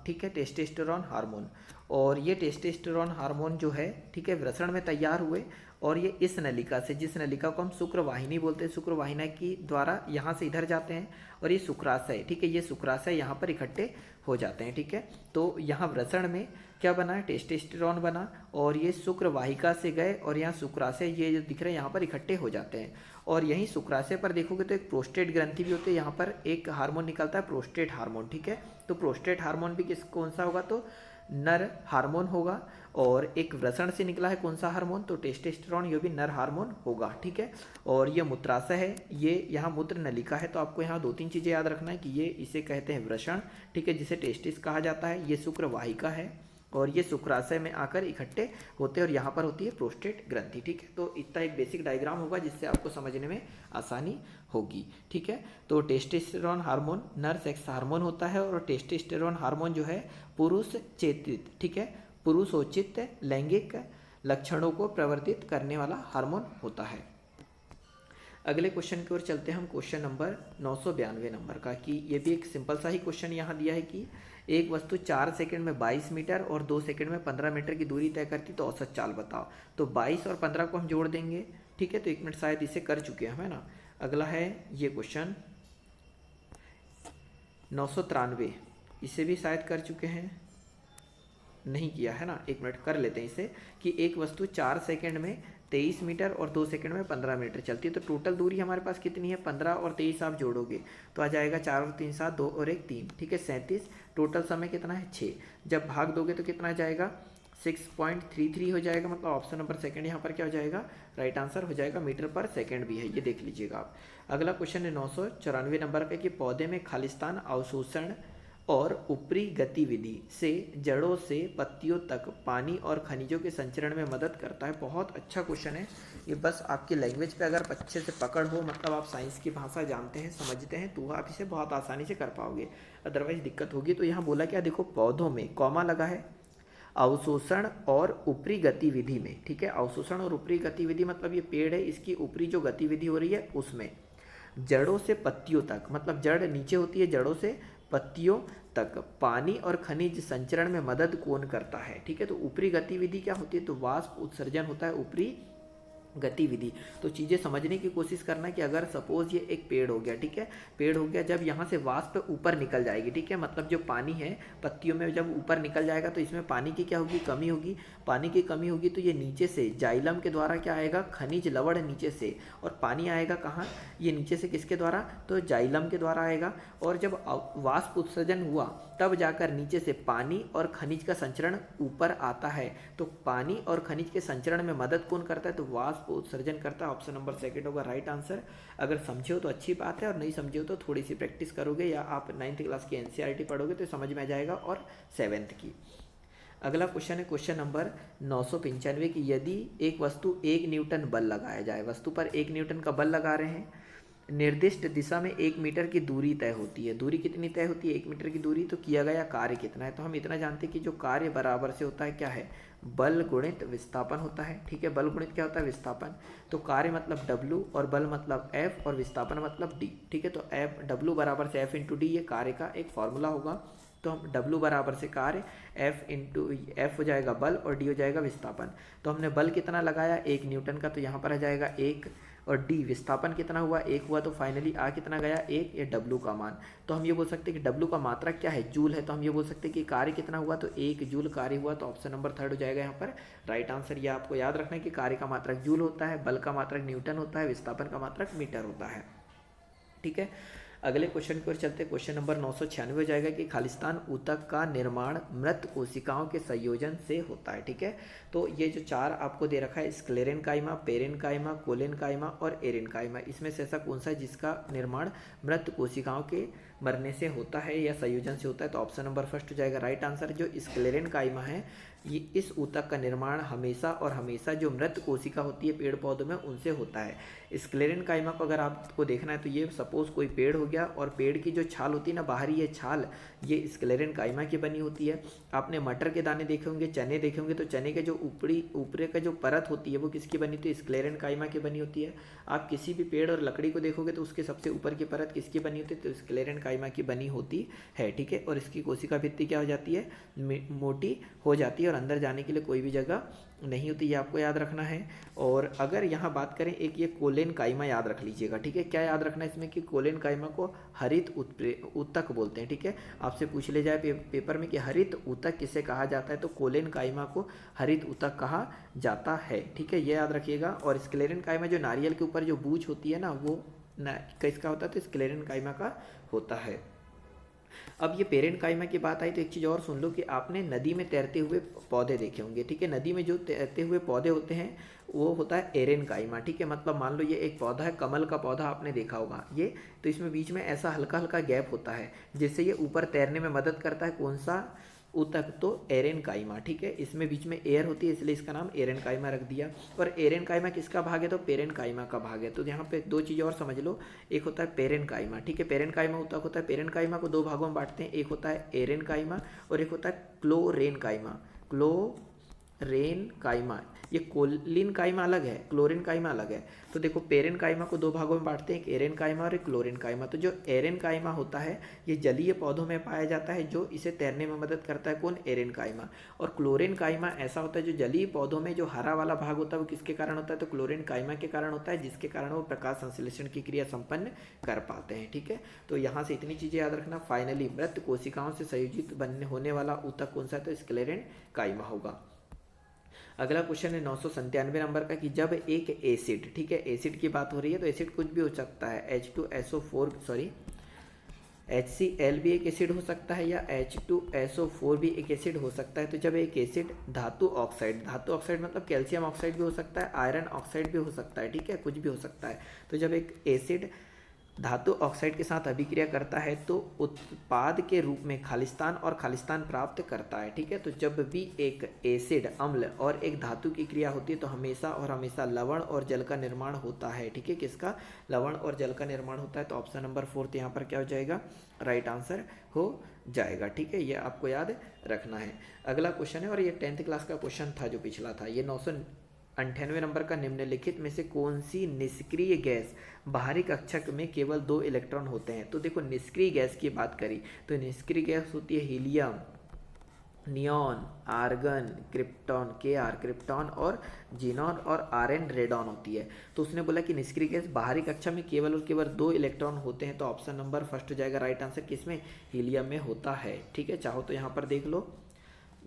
ठीक है, टेस्टोस्टेरोन हार्मोन। और ये टेस्टोस्टेरोन हार्मोन जो है, ठीक है, वृषण में तैयार हुए, और ये इस नलिका से, जिस नलिका को हम शुक्रवाहिनी बोलते हैं, शुक्रवाहिनी की द्वारा यहाँ से इधर जाते हैं, और ये शुक्राशय, ठीक है, ये शुक्राशय यहाँ पर इकट्ठे हो जाते हैं, ठीक है। तो यहाँ वृषण में क्या बना है, टेस्टोस्टेरोन बना, और ये शुक्रवाहिका से गए और यहाँ शुक्राशय ये जो दिख रहे हैं यहाँ पर इकट्ठे हो जाते हैं। और यहीं शुक्राशय पर देखोगे तो एक प्रोस्टेट ग्रंथि भी होती है, यहाँ पर एक हार्मोन निकलता है प्रोस्टेट हार्मोन, ठीक है। तो प्रोस्टेट हार्मोन भी कौन सा होगा, तो नर हार्मोन होगा। और एक वृषण से निकला है कौन सा हार्मोन, तो टेस्टोस्टेरोन, ये भी नर हार्मोन होगा, ठीक है। और ये मूत्राशय है, ये यहाँ मूत्र नलिका है। तो आपको यहाँ 2-3 चीज़ें याद रखना है कि ये इसे कहते हैं वृषण, ठीक है, जिसे टेस्टिस कहा जाता है। ये शुक्रवाहिका है और ये शुक्राशय में आकर इकट्ठे होते हैं और यहाँ पर होती है प्रोस्टेट ग्रंथि। ठीक है, तो इतना एक बेसिक डायग्राम होगा जिससे आपको समझने में आसानी होगी। ठीक है, तो टेस्टोस्टेरोन हार्मोन नर सेक्स हार्मोन होता है और टेस्टोस्टेरोन हार्मोन जो है पुरुष चेतित, ठीक है, पुरुषोचित लैंगिक लक्षणों को प्रवर्तित करने वाला हार्मोन होता है। अगले क्वेश्चन की ओर चलते हैं हम, क्वेश्चन नंबर 992 नंबर का, कि ये भी एक सिंपल सा ही क्वेश्चन यहाँ दिया है कि एक वस्तु 4 सेकंड में 22 मीटर और 2 सेकंड में 15 मीटर की दूरी तय करती, तो औसत चाल बताओ। तो 22 और 15 को हम जोड़ देंगे। ठीक है, तो 1 मिनट शायद इसे कर चुके हैं, है ना। अगला है ये क्वेश्चन 993, इसे भी शायद कर चुके हैं, नहीं किया है ना। 1 मिनट कर लेते हैं इसे, कि एक वस्तु 4 सेकंड में 23 मीटर और 2 सेकंड में 15 मीटर चलती है, तो टोटल दूरी हमारे पास कितनी है, 15 और 23 आप जोड़ोगे तो आ जाएगा 4 और 3 7, 2 और 1 3, ठीक है, 37। टोटल समय कितना है 6, जब भाग दोगे तो कितना आ जाएगा 6.33 हो जाएगा, मतलब ऑप्शन नंबर सेकंड यहाँ पर क्या हो जाएगा, राइट आंसर हो जाएगा। मीटर पर सेकंड भी है, ये देख लीजिएगा आप। अगला क्वेश्चन है 994 नंबर का, कि पौधे में खालिस्तान अवशोषण और ऊपरी गतिविधि से जड़ों से पत्तियों तक पानी और खनिजों के संचरण में मदद करता है। बहुत अच्छा क्वेश्चन है ये, बस आपकी लैंग्वेज पे अगर अच्छे से पकड़ हो, मतलब आप साइंस की भाषा जानते हैं समझते हैं, तो आप इसे बहुत आसानी से कर पाओगे, अदरवाइज दिक्कत होगी। तो यहाँ बोला क्या, देखो पौधों में कॉमा लगा है, अवशोषण और ऊपरी गतिविधि में, ठीक है, अवशोषण और ऊपरी गतिविधि मतलब ये पेड़ है, इसकी ऊपरी जो गतिविधि हो रही है उसमें, जड़ों से पत्तियों तक, मतलब जड़ नीचे होती है, जड़ों से पत्तियों तक पानी और खनिज संचरण में मदद कौन करता है। ठीक है, तो ऊपरी गतिविधि क्या होती है, तो वाष्प उत्सर्जन होता है ऊपरी गतिविधि। तो चीज़ें समझने की कोशिश करना कि अगर सपोज ये एक पेड़ हो गया, ठीक है, पेड़ हो गया, जब यहाँ से वाष्प ऊपर निकल जाएगी, ठीक है, मतलब जो पानी है पत्तियों में जब ऊपर निकल जाएगा तो इसमें पानी की क्या होगी, कमी होगी। पानी की कमी होगी तो ये नीचे से जाइलम के द्वारा क्या आएगा, खनिज लवण नीचे से, और पानी आएगा कहाँ, ये नीचे से किसके द्वारा, तो जाइलम के द्वारा आएगा। और जब वाष्प उत्सर्जन हुआ तब जाकर नीचे से पानी और खनिज का संचरण ऊपर आता है। तो पानी और खनिज के संचरण में मदद कौन करता है, तो वाष्प उत्सर्जन करता है। ऑप्शन नंबर सेकंड होगा राइट आंसर। अगर समझे हो तो अच्छी बात है, और नहीं समझे हो तो थोड़ी सी प्रैक्टिस करोगे या आप 9th क्लास की एनसीईआरटी पढ़ोगे तो समझ में आ जाएगा, और 7th की। अगला क्वेश्चन है क्वेश्चन नंबर 995 की, यदि एक वस्तु 1 न्यूटन बल लगाया जाए, वस्तु पर 1 न्यूटन का बल लगा रहे हैं, निर्दिष्ट दिशा में 1 मीटर की दूरी तय होती है। दूरी कितनी तय होती है, 1 मीटर की दूरी, तो किया गया कार्य कितना है। तो हम इतना जानते हैं कि जो कार्य बराबर से होता है क्या है, बल गुणित विस्थापन होता है। ठीक है, बल गुणित क्या होता है, विस्थापन। तो कार्य मतलब W और बल मतलब F और विस्थापन मतलब D। ठीक है, तो W बराबर से F इंटू डी, ये कार्य का एक फॉर्मूला होगा। तो हम W बराबर से कार्य, F हो जाएगा बल और D हो जाएगा विस्थापन। तो हमने बल कितना लगाया, 1 न्यूटन का, तो यहाँ पर आ जाएगा 1, और D विस्थापन कितना हुआ, 1 हुआ, तो फाइनली आ कितना गया, 1, ये W का मान। तो हम ये बोल सकते हैं कि W का मात्रा क्या है, जूल है। तो हम ये बोल सकते हैं कि कार्य कितना हुआ, तो 1 जूल कार्य हुआ। तो ऑप्शन नंबर 3 हो जाएगा यहाँ पर राइट आंसर। ये आपको याद रखना है कि कार्य का मात्रक जूल होता है, बल का मात्रक न्यूटन होता है, विस्थापन का मात्रक मीटर होता है। ठीक है, अगले क्वेश्चन की ओर चलते। क्वेश्चन नंबर 996 हो जाएगा कि खालिस्तान ऊतक का निर्माण मृत कोशिकाओं के संयोजन से होता है। ठीक है, तो ये जो 4 आपको दे रखा है, स्क्लेरेनकाइमा, पेरेनकाइमा, कोलेनकाइमा और एरेनकाइमा, इसमें से ऐसा कौन सा है जिसका निर्माण मृत कोशिकाओं के मरने से होता है या संयोजन से होता है। तो ऑप्शन नंबर फर्स्ट हो जाएगा राइट आंसर। जो स्क्लेरेनकाइमा है, ये इस ऊतक का निर्माण हमेशा और हमेशा जो मृत कोशिका होती है पेड़ पौधों में उनसे होता है। स्क्लेरेनकाइमा को अगर आपको देखना है तो ये सपोज कोई पेड़ हो गया, और पेड़ की जो छाल होती है ना बाहरी, ये छाल ये स्क्लेरेनकाइमा की बनी होती है। आपने मटर के दाने देखे होंगे, चने देखे होंगे, तो चने के जो ऊपरी का जो परत होती है वो किसकी बनी होती है, स्क्लेरेनकाइमा की बनी होती है। आप किसी भी पेड़ और लकड़ी को देखोगे तो उसके सबसे ऊपर की परत किसकी बनी होती है, तो स्क्लेरेनकाइमा की बनी होती है। ठीक है, और इसकी कोशिका भित्ति क्या हो जाती है, मोटी हो जाती है, और अंदर जाने के लिए कोई भी जगह नहीं होती, ये आपको याद रखना है। और अगर यहाँ बात करें, एक ये कोलेनकाइमा याद रख लीजिएगा। ठीक है, क्या याद रखना है इसमें कि कोलेनकाइमा को हरित ऊतक बोलते हैं। ठीक है, आपसे पूछ ले जाए पेपर में कि हरित ऊतक किसे कहा जाता है, तो कोलेनकाइमा को हरित ऊतक कहा जाता है। ठीक है, ये याद रखिएगा। और स्क्लेरेनकाइमा जो नारियल के ऊपर जो बूझ होती है ना, वो किसका होता है, तो स्क्लेरेनकाइमा का होता है। अब ये पेरेनकाइमा की बात आई तो एक चीज़ और सुन लो कि आपने नदी में तैरते हुए पौधे देखे होंगे। ठीक है, नदी में जो तैरते हुए पौधे होते हैं वो होता है एरेनकाइमा। ठीक है, मतलब मान लो ये एक पौधा है, कमल का पौधा आपने देखा होगा ये, तो इसमें बीच में ऐसा हल्का हल्का गैप होता है जिससे ये ऊपर तैरने में मदद करता है। कौन सा, ऊतक तो एरेनकाइमा, ठीक है, इसमें बीच में एयर होती है इसलिए इसका नाम एरेनकाइमा रख दिया। और एरेनकाइमा किसका भाग है, तो पेरेनकाइमा का भाग है। तो यहाँ पे दो चीज़ें और समझ लो, एक होता है पेरेनकाइमा, ठीक है, पेरेनकाइमा ऊतक होता है। पेरेनकाइमा को दो भागों में बांटते हैं, एक होता है एरेनकाइमा और एक होता है क्लोरेनकाइमा। क्लोरेनकाइमा, ये कोलिन काइमा अलग है, क्लोरीन काइमा अलग है। तो देखो पेरेन काइमा को दो भागों में बांटते हैं, एक एरेन काइमा और एक क्लोरीन काइमा। तो जो एरेन काइमा होता है ये जलीय पौधों में पाया जाता है, जो इसे तैरने में मदद करता है, कौन, एरेन काइमा। और क्लोरीन काइमा ऐसा होता है जो जलीय पौधों में जो हरा वाला भाग होता है वो किसके कारण होता है, तो क्लोरीन काइमा के कारण होता है, जिसके कारण वो प्रकाश संश्लेषण की क्रिया संपन्न कर पाते हैं, ठीक है। तो यहाँ से इतनी चीज़ें याद रखना। फाइनली मृत कोशिकाओं से संयोजित बनने होने वाला ऊतक कौन सा है, तो स्क्लेरेन काइमा होगा। अगला क्वेश्चन है 997 नंबर का कि जब एक एसिड, ठीक है, एसिड की बात हो रही है तो एसिड कुछ भी हो सकता है, H2SO4 सॉरी HCl भी एक एसिड हो सकता है या H2SO4 भी एक एसिड हो सकता है। तो जब एक एसिड धातु ऑक्साइड मतलब कैल्शियम ऑक्साइड भी हो सकता है, आयरन ऑक्साइड भी हो सकता है, ठीक है, कुछ भी हो सकता है। तो जब एक एसिड धातु ऑक्साइड के साथ अभिक्रिया करता है तो उत्पाद के रूप में खालिस्तान और खालिस्तान प्राप्त करता है, ठीक है। तो जब भी एक एसिड, अम्ल और एक धातु की क्रिया होती है तो हमेशा और हमेशा लवण और जल का निर्माण होता है, ठीक है। किसका, लवण और जल का निर्माण होता है। तो ऑप्शन नंबर 4 यहाँ पर क्या हो जाएगा, राइट आंसर हो जाएगा, ठीक है, ये आपको याद रखना है। अगला क्वेश्चन है और ये 10th क्लास का क्वेश्चन था जो पिछला था, ये 998 नंबर का, निम्नलिखित में से कौन सी निष्क्रिय गैस बाहरी कक्षक में केवल 2 इलेक्ट्रॉन होते हैं। तो देखो निष्क्रिय गैस की बात करी तो निष्क्रिय गैस होती है helium, neon, argon, krypton, Kr krypton और जीनॉन और Rn रेडॉन होती है। तो उसने बोला कि निष्क्रिय गैस बाहरी कक्षा में केवल और केवल 2 इलेक्ट्रॉन होते हैं। तो ऑप्शन नंबर फर्स्ट हो जाएगा राइट आंसर, किसमें, हीलियम में होता है, ठीक है। चाहो तो यहाँ पर देख लो,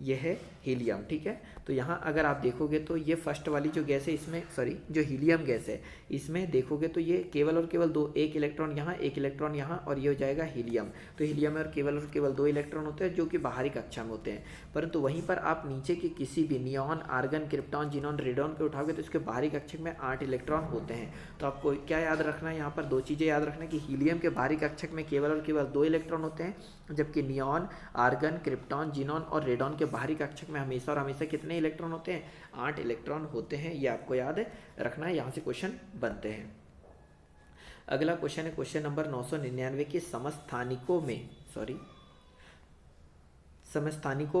ये है हीलियम, ठीक है। तो यहाँ अगर आप देखोगे तो ये फर्स्ट वाली जो गैस है इसमें, सॉरी जो हीलियम गैस है इसमें देखोगे तो ये केवल और केवल 2, एक इलेक्ट्रॉन यहाँ, एक इलेक्ट्रॉन यहाँ, और ये हो जाएगा हीलियम। तो हीलियम में और केवल 2 इलेक्ट्रॉन होते हैं जो कि बाहरी कक्षा में होते हैं। परंतु वहीं पर आप नीचे के किसी भी neon, argon, krypton, xenon, radon को उठाओगे तो इसके बाहरी कक्षक में 8 इलेक्ट्रॉन होते हैं। तो आपको क्या याद रखना है, यहाँ पर 2 चीज़ें याद रखना कि हीलियम के बाहरी कक्षक में केवल और केवल 2 इलेक्ट्रॉन होते हैं, जबकि नियॉन, आर्गन, क्रिप्टॉन, जीनॉन और रेडॉन के बाहरी कक्षक में हमेशा और हमेशा कितने इलेक्ट्रॉन होते हैं, 8 इलेक्ट्रॉन होते हैं। ये आपको याद रखना है, यहाँ से क्वेश्चन बनते हैं। अगला क्वेश्चन है क्वेश्चन नंबर 999 के समस्थानिकों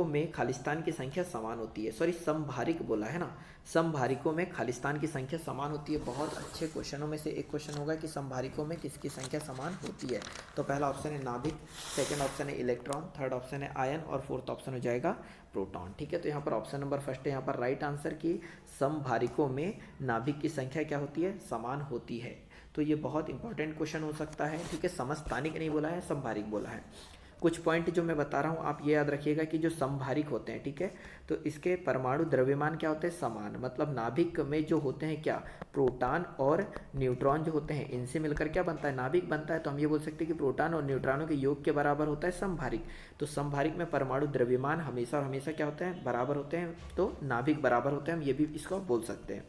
में खालिस्तान की संख्या समान होती है, सॉरी समभारिक बोला है ना, समभारिकों में खालिस्तान की संख्या समान होती है। बहुत अच्छे क्वेश्चनों में से एक क्वेश्चन होगा कि समभारिकों में किसकी संख्या समान होती है। तो पहला ऑप्शन है नाभिक, सेकंड ऑप्शन है इलेक्ट्रॉन, थर्ड ऑप्शन है आयन और फोर्थ ऑप्शन हो जाएगा प्रोटॉन, ठीक है। तो यहाँ पर ऑप्शन नंबर फर्स्ट है यहाँ पर राइट आंसर की समभारिकों में नाभिक की संख्या क्या होती है, समान होती है। तो ये बहुत इंपॉर्टेंट क्वेश्चन हो सकता है, ठीक है। समस्थानिक नहीं बोला है, समभारिक बोला है। कुछ पॉइंट जो मैं बता रहा हूँ आप ये याद रखिएगा कि जो समभारिक होते हैं, ठीक है, तो इसके परमाणु द्रव्यमान क्या होते हैं, समान। मतलब नाभिक में जो होते हैं क्या, प्रोटॉन और न्यूट्रॉन जो होते हैं, इनसे मिलकर क्या बनता है, नाभिक बनता है। तो हम ये बोल सकते हैं कि प्रोटॉन और न्यूट्रॉनों के योग के बराबर होता है समभारिक। तो समभारिक में परमाणु द्रव्यमान हमेशा और हमेशा क्या होते हैं, बराबर होते हैं। तो नाभिक बराबर होते हैं, हम ये भी इसको बोल सकते हैं।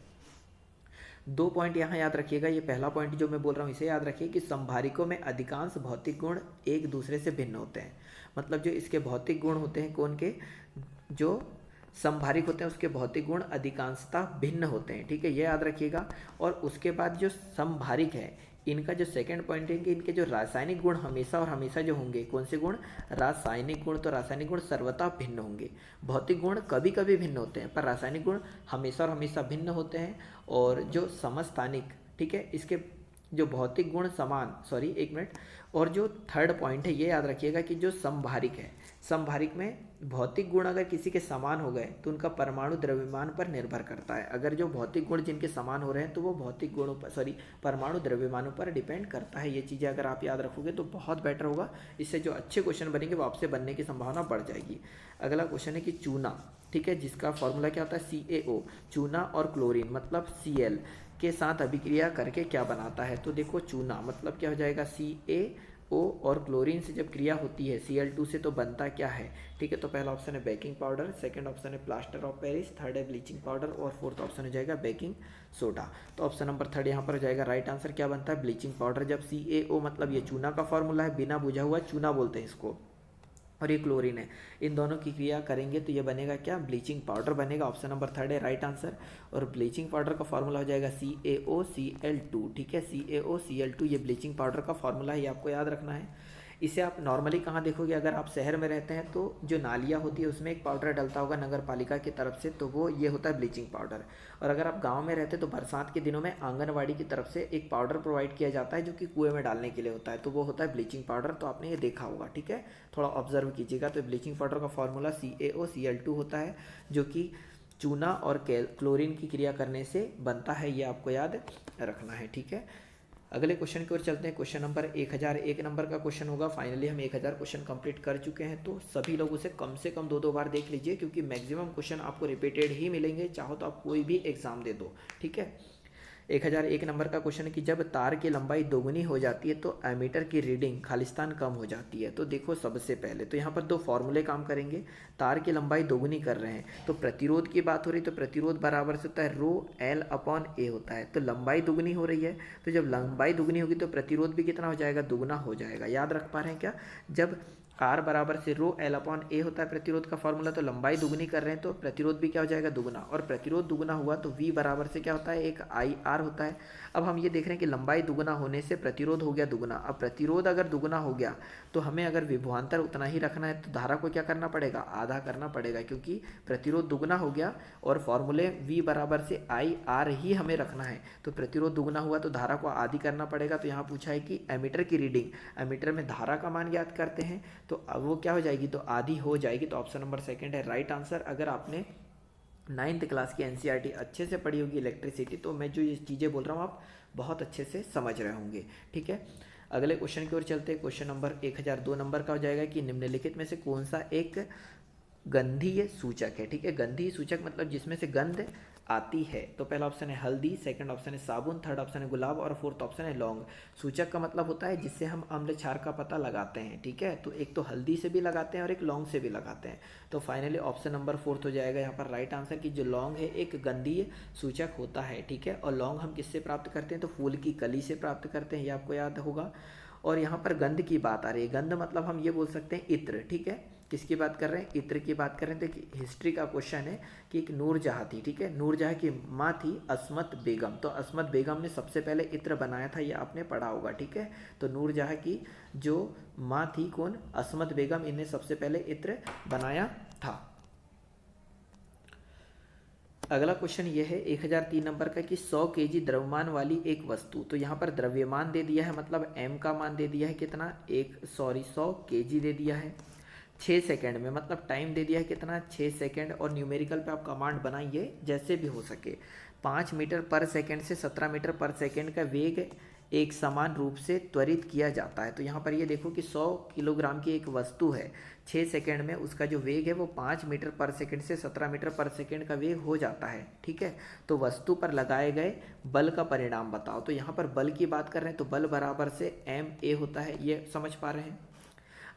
2 पॉइंट यहाँ याद रखिएगा। ये पहला पॉइंट जो मैं बोल रहा हूँ इसे याद रखिए कि समभारिकों में अधिकांश भौतिक गुण एक दूसरे से भिन्न होते हैं। मतलब जो इसके भौतिक गुण होते हैं, कौन के, जो समभारिक होते हैं उसके भौतिक गुण अधिकांशतः भिन्न होते हैं, ठीक है, ये याद रखिएगा। और उसके बाद जो समभारिक है इनका जो सेकंड पॉइंट है कि इनके जो रासायनिक गुण हमेशा और हमेशा जो होंगे, कौन से गुण, रासायनिक गुण। तो रासायनिक गुण सर्वथा भिन्न होंगे। भौतिक गुण कभी कभी भिन्न होते हैं पर रासायनिक गुण हमेशा और हमेशा भिन्न होते हैं। और जो समस्थानिक, ठीक है, इसके जो भौतिक गुण समान, सॉरी एक मिनट, और जो थर्ड पॉइंट है ये याद रखिएगा कि जो समभारिक है, समभारिक में भौतिक गुण अगर किसी के समान हो गए तो उनका परमाणु द्रव्यमान पर निर्भर करता है। अगर जो भौतिक गुण जिनके समान हो रहे हैं तो वो भौतिक गुणों पर, सॉरी परमाणु द्रव्यमानों पर डिपेंड करता है। ये चीज़ें अगर आप याद रखोगे तो बहुत बेटर होगा, इससे जो अच्छे क्वेश्चन बनेंगे वो आपसे बनने की संभावना बढ़ जाएगी। अगला क्वेश्चन है कि चूना, ठीक है, जिसका फॉर्मूला क्या होता है, CaO, चूना और क्लोरीन मतलब Cl के साथ अभिक्रिया करके क्या बनाता है। तो देखो चूना मतलब क्या हो जाएगा, CaO, और क्लोरीन से जब क्रिया होती है Cl2 से तो बनता क्या है, ठीक है। तो पहला ऑप्शन है बेकिंग पाउडर, सेकंड ऑप्शन है प्लास्टर ऑफ पेरिस, थर्ड है ब्लीचिंग पाउडर और फोर्थ ऑप्शन हो जाएगा बेकिंग सोडा। तो ऑप्शन नंबर थर्ड यहाँ पर हो जाएगा राइट आंसर। क्या बनता है, ब्लीचिंग पाउडर। जब CaO मतलब ये चूना का फॉर्मूला है, बिना बुझा हुआ चूना बोलते हैं इसको, और ये क्लोरीन है, इन दोनों की क्रिया करेंगे तो ये बनेगा क्या, ब्लीचिंग पाउडर बनेगा। ऑप्शन नंबर 3 है राइट आंसर। और ब्लीचिंग पाउडर का फॉर्मूला हो जाएगा CaOCl2, ठीक है, CaOCl2 ये ब्लीचिंग पाउडर का फॉर्मूला है, ये आपको याद रखना है। इसे आप नॉर्मली कहाँ देखोगे, अगर आप शहर में रहते हैं तो जो नालियाँ होती है उसमें एक पाउडर डलता होगा नगर पालिका की तरफ से, तो वो ये होता है ब्लीचिंग पाउडर। और अगर आप गांव में रहते हैं तो बरसात के दिनों में आंगनवाड़ी की तरफ से एक पाउडर प्रोवाइड किया जाता है जो कि कुएं में डालने के लिए होता है, तो वो होता है ब्लीचिंग पाउडर। तो आपने ये देखा होगा, ठीक है, थोड़ा ऑब्जर्व कीजिएगा। तो ब्लीचिंग पाउडर का फॉर्मूला CaOCl2 होता है, जो कि चूना और क्लोरीन की क्रिया करने से बनता है, ये आपको याद रखना है, ठीक है। अगले क्वेश्चन की ओर चलते हैं। क्वेश्चन नंबर 1001 नंबर का क्वेश्चन होगा। फाइनली हम 1000 क्वेश्चन कंप्लीट कर चुके हैं, तो सभी लोग उसे कम से कम 2-2 बार देख लीजिए, क्योंकि मैक्सिमम क्वेश्चन आपको रिपीटेड ही मिलेंगे, चाहो तो आप कोई भी एग्जाम दे दो, ठीक है। 1001 नंबर का क्वेश्चन है कि जब तार की लंबाई दोगुनी हो जाती है तो एमीटर की रीडिंग खालिस्तान कम हो जाती है। तो देखो, सबसे पहले तो यहाँ पर 2 फॉर्मूले काम करेंगे। तार की लंबाई दोगुनी कर रहे हैं तो प्रतिरोध की बात हो रही, तो प्रतिरोध बराबर से होता है ρL/A होता है। तो लंबाई दुगनी हो रही है, तो जब लंबाई दुगनी होगी तो प्रतिरोध भी कितना हो जाएगा, दुगना हो जाएगा। याद रख पा रहे हैं क्या, जब R बराबर से ρL/A होता है प्रतिरोध का फॉर्मूला, तो लंबाई दुगनी कर रहे हैं तो प्रतिरोध भी क्या हो जाएगा, दुगना। और प्रतिरोध दुगना हुआ तो V बराबर से क्या होता है, एक IR होता है। अब हम ये देख रहे हैं कि लंबाई दुगना होने से प्रतिरोध हो गया दुगना। अब प्रतिरोध अगर दुगना हो गया तो हमें अगर विभवांतर उतना ही रखना है तो धारा को क्या करना पड़ेगा, आधा करना पड़ेगा, क्योंकि प्रतिरोध दुगना हो गया और फॉर्मूले V बराबर से IR ही हमें रखना है। तो प्रतिरोध दुगना हुआ तो धारा को आधी करना पड़ेगा। तो यहाँ पूछा है कि एमीटर की रीडिंग, एमीटर में धारा का मान ज्ञात करते हैं, तो अब वो क्या हो जाएगी, तो आधी हो जाएगी। तो ऑप्शन नंबर 2 है राइट आंसर। अगर आपने 9th क्लास की NCERT अच्छे से पढ़ी होगी इलेक्ट्रिसिटी, तो मैं जो ये चीज़ें बोल रहा हूँ आप बहुत अच्छे से समझ रहे होंगे, ठीक है। अगले क्वेश्चन की ओर चलते हैं। क्वेश्चन नंबर 1002 नंबर का हो जाएगा कि निम्नलिखित में से कौन सा एक गंधीय सूचक है, ठीक है। गंधीय सूचक मतलब जिसमें से गंध आती है। तो पहला ऑप्शन है हल्दी, सेकंड ऑप्शन है साबुन, थर्ड ऑप्शन है गुलाब और फोर्थ ऑप्शन है लौंग। सूचक का मतलब होता है जिससे हम अम्ल क्षार का पता लगाते हैं, ठीक है। तो एक तो हल्दी से भी लगाते हैं और एक लौंग से भी लगाते हैं। तो फाइनली ऑप्शन नंबर 4 हो जाएगा यहाँ पर राइट आंसर, कि जो लौंग है एक गंधीय सूचक होता है, ठीक है। और लौंग हम किससे प्राप्त करते हैं, तो फूल की कली से प्राप्त करते हैं, ये आपको याद होगा। और यहाँ पर गंध की बात आ रही है, गंध मतलब हम ये बोल सकते हैं इत्र, ठीक है। किसकी बात कर रहे हैं, इत्र की बात कर रहे हैं। देखिए हिस्ट्री का क्वेश्चन है कि एक नूरजहाँ थी, ठीक है। नूरजहाँ की माँ थी अस्मत बेगम, तो अस्मत बेगम ने सबसे पहले इत्र बनाया था, ये आपने पढ़ा होगा, ठीक है। तो नूरजहाँ की जो माँ थी कौन, अस्मत बेगम, इन्हें सबसे पहले इत्र बनाया था। अगला क्वेश्चन ये है 1003 नंबर का कि 100 kg द्रव्यमान वाली एक वस्तु, तो यहाँ पर द्रव्यमान दे दिया है, मतलब m का मान दे दिया है कितना, 100 kg दे दिया है। 6 सेकंड में, मतलब टाइम दे दिया है कितना, 6 सेकंड। और न्यूमेरिकल पे आप कमांड बनाइए जैसे भी हो सके। 5 मीटर पर सेकंड से 17 मीटर पर सेकंड का वेग एक समान रूप से त्वरित किया जाता है। तो यहाँ पर ये देखो कि 100 किलोग्राम की एक वस्तु है, 6 सेकंड में उसका जो वेग है वो 5 मीटर पर सेकंड से 17 मीटर पर सेकंड का वेग हो जाता है, ठीक है। तो वस्तु पर लगाए गए बल का परिणाम बताओ। तो यहाँ पर बल की बात कर रहे हैं, तो बल बराबर से ma होता है, ये समझ पा रहे हैं।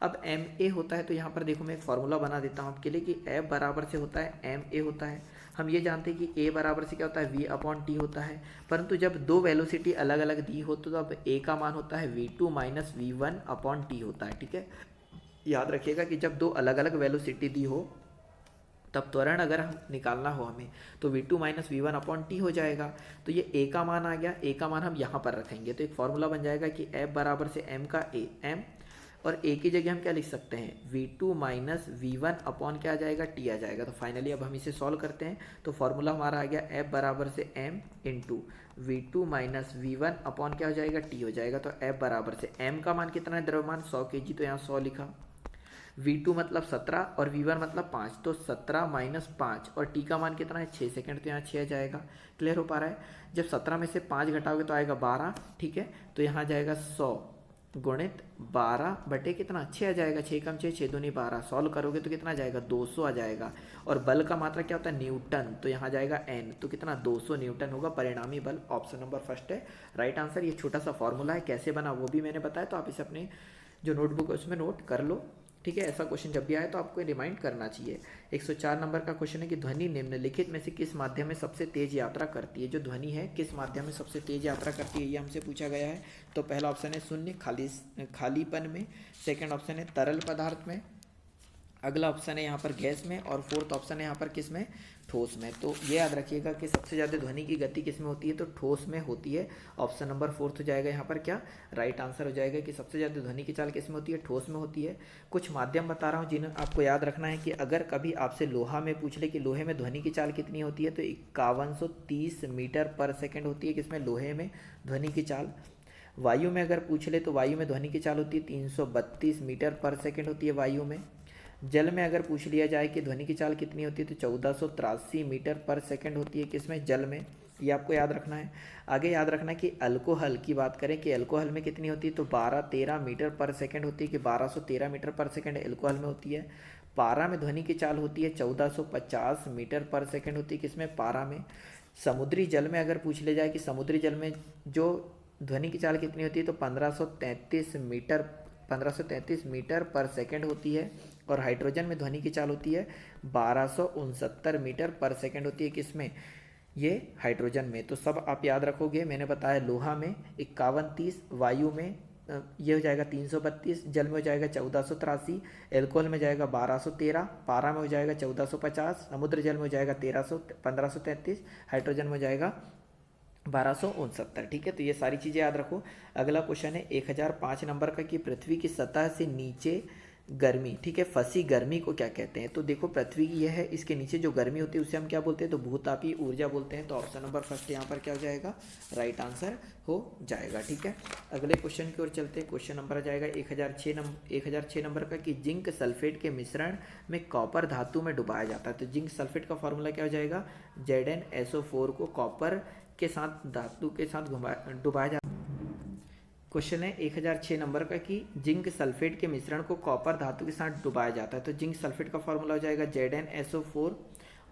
अब ma होता है तो यहाँ पर देखो मैं एक फॉर्मूला बना देता हूँ आपके लिए कि F बराबर से होता है ma होता है। हम ये जानते हैं कि A बराबर से क्या होता है, V/T होता है। परंतु जब दो वेलोसिटी अलग अलग दी हो तो अब A का मान होता है V2 माइनस V1/T होता है, ठीक है। याद रखिएगा कि जब दो अलग अलग वेलोसिटी दी हो तब त्वरण अगर हम निकालना हो हमें तो V2 माइनस V1/T हो जाएगा। तो ये A का मान आ गया, A का मान हम यहाँ पर रखेंगे तो एक फॉर्मूला बन जाएगा कि F बराबर से m का A, m, और A की जगह हम क्या लिख सकते हैं, V2 माइनस V1 क्या आ जाएगा, T आ जाएगा। तो फाइनली अब हम इसे सॉल्व करते हैं तो फॉर्मूला हमारा आ गया F बराबर से m into V2 minus V1 क्या हो जाएगा, T हो जाएगा। तो F बराबर से m का मान कितना है, द्रव्यमान 100 kg, तो यहाँ 100 लिखा। V2 मतलब 17 और V1 मतलब 5, तो 17 माइनस 5 और T का मान कितना है 6 सेकंड, तो यहाँ 6 आ जाएगा। क्लियर हो पा रहा है। जब 17 में से 5 घटाओगे तो आएगा 12, ठीक है। तो यहाँ जाएगा 100 गुणित 12 बटे कितना 6 आ जाएगा, 6 कम 6, 6 दूनी 12। सॉल्व करोगे तो कितना आ जाएगा, 200 आ जाएगा। और बल का मात्रा क्या होता है, न्यूटन, तो यहाँ जाएगा n, तो कितना 200 न्यूटन होगा परिणामी बल। ऑप्शन नंबर फर्स्ट है राइट आंसर। ये छोटा सा फॉर्मूला है, कैसे बना वो भी मैंने बताया, तो आप इसे अपने जो नोटबुक है उसमें नोट कर लो, ठीक है। ऐसा क्वेश्चन जब भी आए तो आपको रिमाइंड करना चाहिए। 104 नंबर का क्वेश्चन है कि ध्वनि निम्नलिखित में से किस माध्यम में सबसे तेज यात्रा करती है। जो ध्वनि है किस माध्यम में सबसे तेज यात्रा करती है, ये हमसे पूछा गया है। तो पहला ऑप्शन है शून्य खालीपन में, सेकंड ऑप्शन है तरल पदार्थ में, अगला ऑप्शन है यहाँ पर गैस में, और फोर्थ ऑप्शन है यहाँ पर किस में, ठोस में। तो ये याद रखिएगा कि सबसे ज़्यादा ध्वनि की गति किस में होती है, तो ठोस में होती है। ऑप्शन नंबर फोर्थ हो जाएगा यहाँ पर क्या राइट आंसर हो जाएगा कि सबसे ज़्यादा ध्वनि की चाल किस में होती है, ठोस में होती है। कुछ माध्यम बता रहा हूँ जिन्हें आपको याद रखना है कि अगर कभी आपसे लोहा में पूछ ले कि लोहे में ध्वनि की चाल कितनी होती है, तो 5130 मीटर पर सेकेंड होती है किसमें, लोहे में ध्वनि की चाल। वायु में अगर पूछ ले तो वायु में ध्वनि की चाल होती है 332 मीटर पर सेकेंड होती है वायु में। जल में अगर पूछ लिया जाए कि ध्वनि की चाल कितनी होती है, तो 1483 मीटर पर सेकंड होती है किसमें, जल में। ये आपको याद रखना है। आगे याद रखना है कि अल्कोहल की बात करें कि अल्कोहल में कितनी होती है, तो 1213 मीटर पर सेकंड होती है कि 1213 मीटर पर सेकंड अल्कोहल में होती है। पारा में ध्वनि की चाल होती है 1450 मीटर पर सेकंड होती है किसमें, पारा में। समुद्री जल में अगर पूछ लिया जाए कि समुद्री जल में जो ध्वनि की चाल कितनी होती है, तो 1533 मीटर पर सेकंड होती है। और हाइड्रोजन में ध्वनि की चाल होती है 1269 मीटर पर सेकंड होती है किसमें, ये हाइड्रोजन में। तो सब आप याद रखोगे। मैंने बताया लोहा में 5130, वायु में ये हो जाएगा 332, जल में हो जाएगा 1483, एल्कोहल में जाएगा 1213, पारा में हो जाएगा 1450, समुद्र जल में हो जाएगा 1533, हाइड्रोजन में हो जाएगा 1269। ठीक है, तो ये सारी चीज़ें याद रखो। अगला क्वेश्चन है 1005 नंबर का कि पृथ्वी की सतह से नीचे गर्मी, ठीक है, फंसी गर्मी को क्या कहते हैं। तो देखो पृथ्वी की यह है, इसके नीचे जो गर्मी होती है उसे हम क्या बोलते हैं, तो भूतापीय ऊर्जा बोलते हैं। तो ऑप्शन नंबर फर्स्ट यहाँ पर क्या हो जाएगा, राइट आंसर हो जाएगा। ठीक है, अगले क्वेश्चन की ओर चलते हैं। क्वेश्चन नंबर आ जाएगा 1006 नंबर का कि जिंक सल्फेट के मिश्रण में कॉपर धातु में डुबाया जाता है। तो जिंक सल्फेट का फॉर्मूला क्या हो जाएगा, ZnSO4 को कॉपर के साथ धातु के साथ डुबाया जाता है। क्वेश्चन है 1006 नंबर का कि जिंक सल्फेट के मिश्रण को कॉपर धातु के साथ डुबाया जाता है। तो जिंक सल्फेट का फॉर्मूला हो जाएगा ZnSO4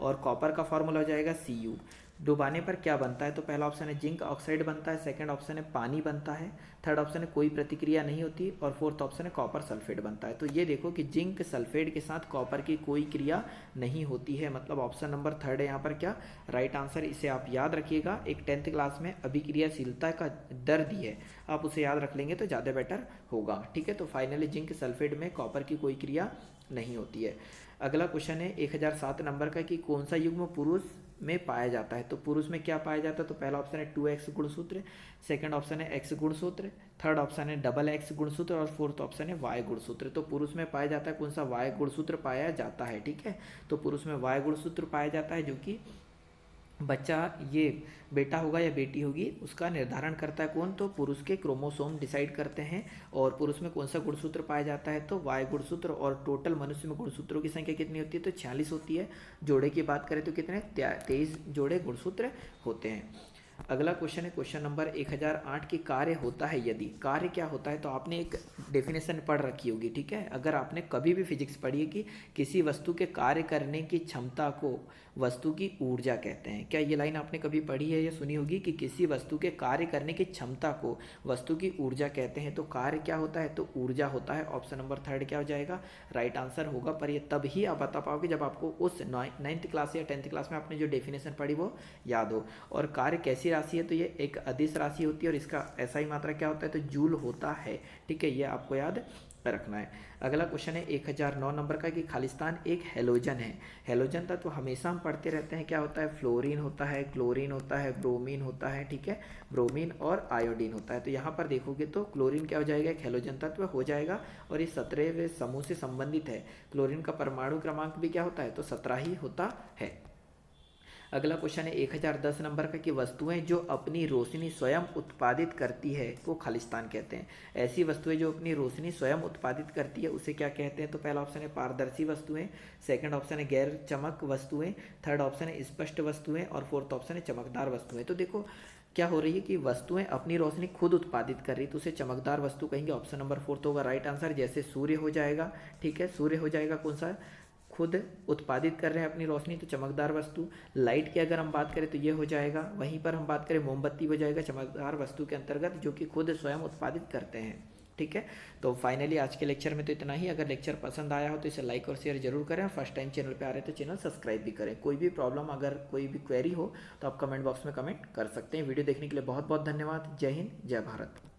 और कॉपर का फॉर्मूला हो जाएगा Cu। डुबाने पर क्या बनता है, तो पहला ऑप्शन है जिंक ऑक्साइड बनता है, सेकंड ऑप्शन है पानी बनता है, थर्ड ऑप्शन है कोई प्रतिक्रिया नहीं होती, और फोर्थ ऑप्शन है कॉपर सल्फेट बनता है। तो ये देखो कि जिंक सल्फेट के साथ कॉपर की कोई क्रिया नहीं होती है, मतलब ऑप्शन नंबर थर्ड है यहाँ पर क्या राइट आंसर। इसे आप याद रखिएगा। एक 10th क्लास में अभिक्रियाशीलता का दर दी है, आप उसे याद रख लेंगे तो ज़्यादा बेटर होगा। ठीक है, तो फाइनली जिंक सल्फेट में कॉपर की कोई क्रिया नहीं होती है। अगला क्वेश्चन है 1007 नंबर का कि कौन सा युग्म पुरुष में पाया जाता है। तो पुरुष में क्या पाया जाता है, तो पहला ऑप्शन है 2x गुणसूत्र, सेकंड ऑप्शन है x गुणसूत्र, थर्ड ऑप्शन है डबल x गुणसूत्र, और फोर्थ ऑप्शन है y गुणसूत्र। तो पुरुष में पाया जाता है कौन सा, y गुणसूत्र पाया जाता है। ठीक है, तो पुरुष में y गुणसूत्र पाया जाता है, जो कि बच्चा ये बेटा होगा या बेटी होगी उसका निर्धारण करता है कौन, तो पुरुष के क्रोमोसोम डिसाइड करते हैं। और पुरुष में कौन सा गुणसूत्र पाया जाता है, तो वाई गुणसूत्र। और टोटल मनुष्य में गुणसूत्रों की संख्या कितनी होती है, तो 46 होती है। जोड़े की बात करें तो कितने 23 जोड़े गुणसूत्र होते हैं। अगला क्वेश्चन है क्वेश्चन नंबर 1008 की कार्य होता है यदि। कार्य क्या होता है, तो आपने एक डेफिनेशन पढ़ रखी होगी। ठीक है, अगर आपने कभी भी फिजिक्स पढ़ी है कि किसी वस्तु के कार्य करने की क्षमता को वस्तु की ऊर्जा कहते हैं। क्या ये लाइन आपने कभी पढ़ी है या सुनी होगी कि किसी वस्तु के कार्य करने की क्षमता को वस्तु की ऊर्जा कहते हैं। तो कार्य क्या होता है, तो ऊर्जा होता है। ऑप्शन नंबर थर्ड क्या हो जाएगा, राइट आंसर होगा। पर ये तब ही आप बता पाओगे जब आपको उस 9th क्लास या 10th क्लास में आपने जो डेफिनेशन पढ़ी वो याद हो। और कार्य कैसी राशि है, तो ये एक अदिश राशि होती है और इसका SI मात्रा क्या होता है, तो जूल होता है। ठीक है, ये आपको याद रखना है। अगला क्वेश्चन है 1009 नंबर का कि खालिस्तान एक हेलोजन है। हेलोजन तत्व हमेशा हम पढ़ते रहते हैं, क्या होता है, फ्लोरीन होता है, क्लोरीन होता है, ब्रोमीन होता है। ठीक है, ब्रोमीन और आयोडीन होता है। तो यहाँ पर देखोगे तो क्लोरीन क्या हो जाएगा, एक हेलोजन तत्व हो जाएगा और ये 17वें समूह से संबंधित है। क्लोरीन का परमाणु क्रमांक भी क्या होता है, तो 17 ही होता है। अगला क्वेश्चन है 1010 नंबर का कि वस्तुएं जो अपनी रोशनी स्वयं उत्पादित करती है वो खालिस्तान कहते हैं। ऐसी वस्तुएं जो अपनी रोशनी स्वयं उत्पादित करती है उसे क्या कहते हैं, तो पहला ऑप्शन है पारदर्शी वस्तुएं, सेकंड ऑप्शन है गैर चमक वस्तुएं, थर्ड ऑप्शन है स्पष्ट वस्तुएं, और फोर्थ ऑप्शन है चमकदार वस्तुएं। तो देखो क्या हो रही है कि वस्तुएं अपनी रोशनी खुद उत्पादित कर रही है तो उसे चमकदार वस्तु कहेंगे। ऑप्शन नंबर फोर्थ होगा राइट आंसर। जैसे सूर्य हो जाएगा, ठीक है, सूर्य हो जाएगा कौन सा, खुद उत्पादित कर रहे हैं अपनी रोशनी, तो चमकदार वस्तु। लाइट की अगर हम बात करें तो ये हो जाएगा। वहीं पर हम बात करें मोमबत्ती हो जाएगा चमकदार वस्तु के अंतर्गत, जो कि खुद स्वयं उत्पादित करते हैं। ठीक है, तो फाइनली आज के लेक्चर में तो इतना ही। अगर लेक्चर पसंद आया हो तो इसे लाइक और शेयर जरूर करें। फर्स्ट टाइम चैनल पे आ रहे हैं तो चैनल सब्सक्राइब भी करें। कोई भी प्रॉब्लम, अगर कोई भी क्वेरी हो तो आप कमेंट बॉक्स में कमेंट कर सकते हैं। वीडियो देखने के लिए बहुत बहुत धन्यवाद। जय हिंद, जय भारत।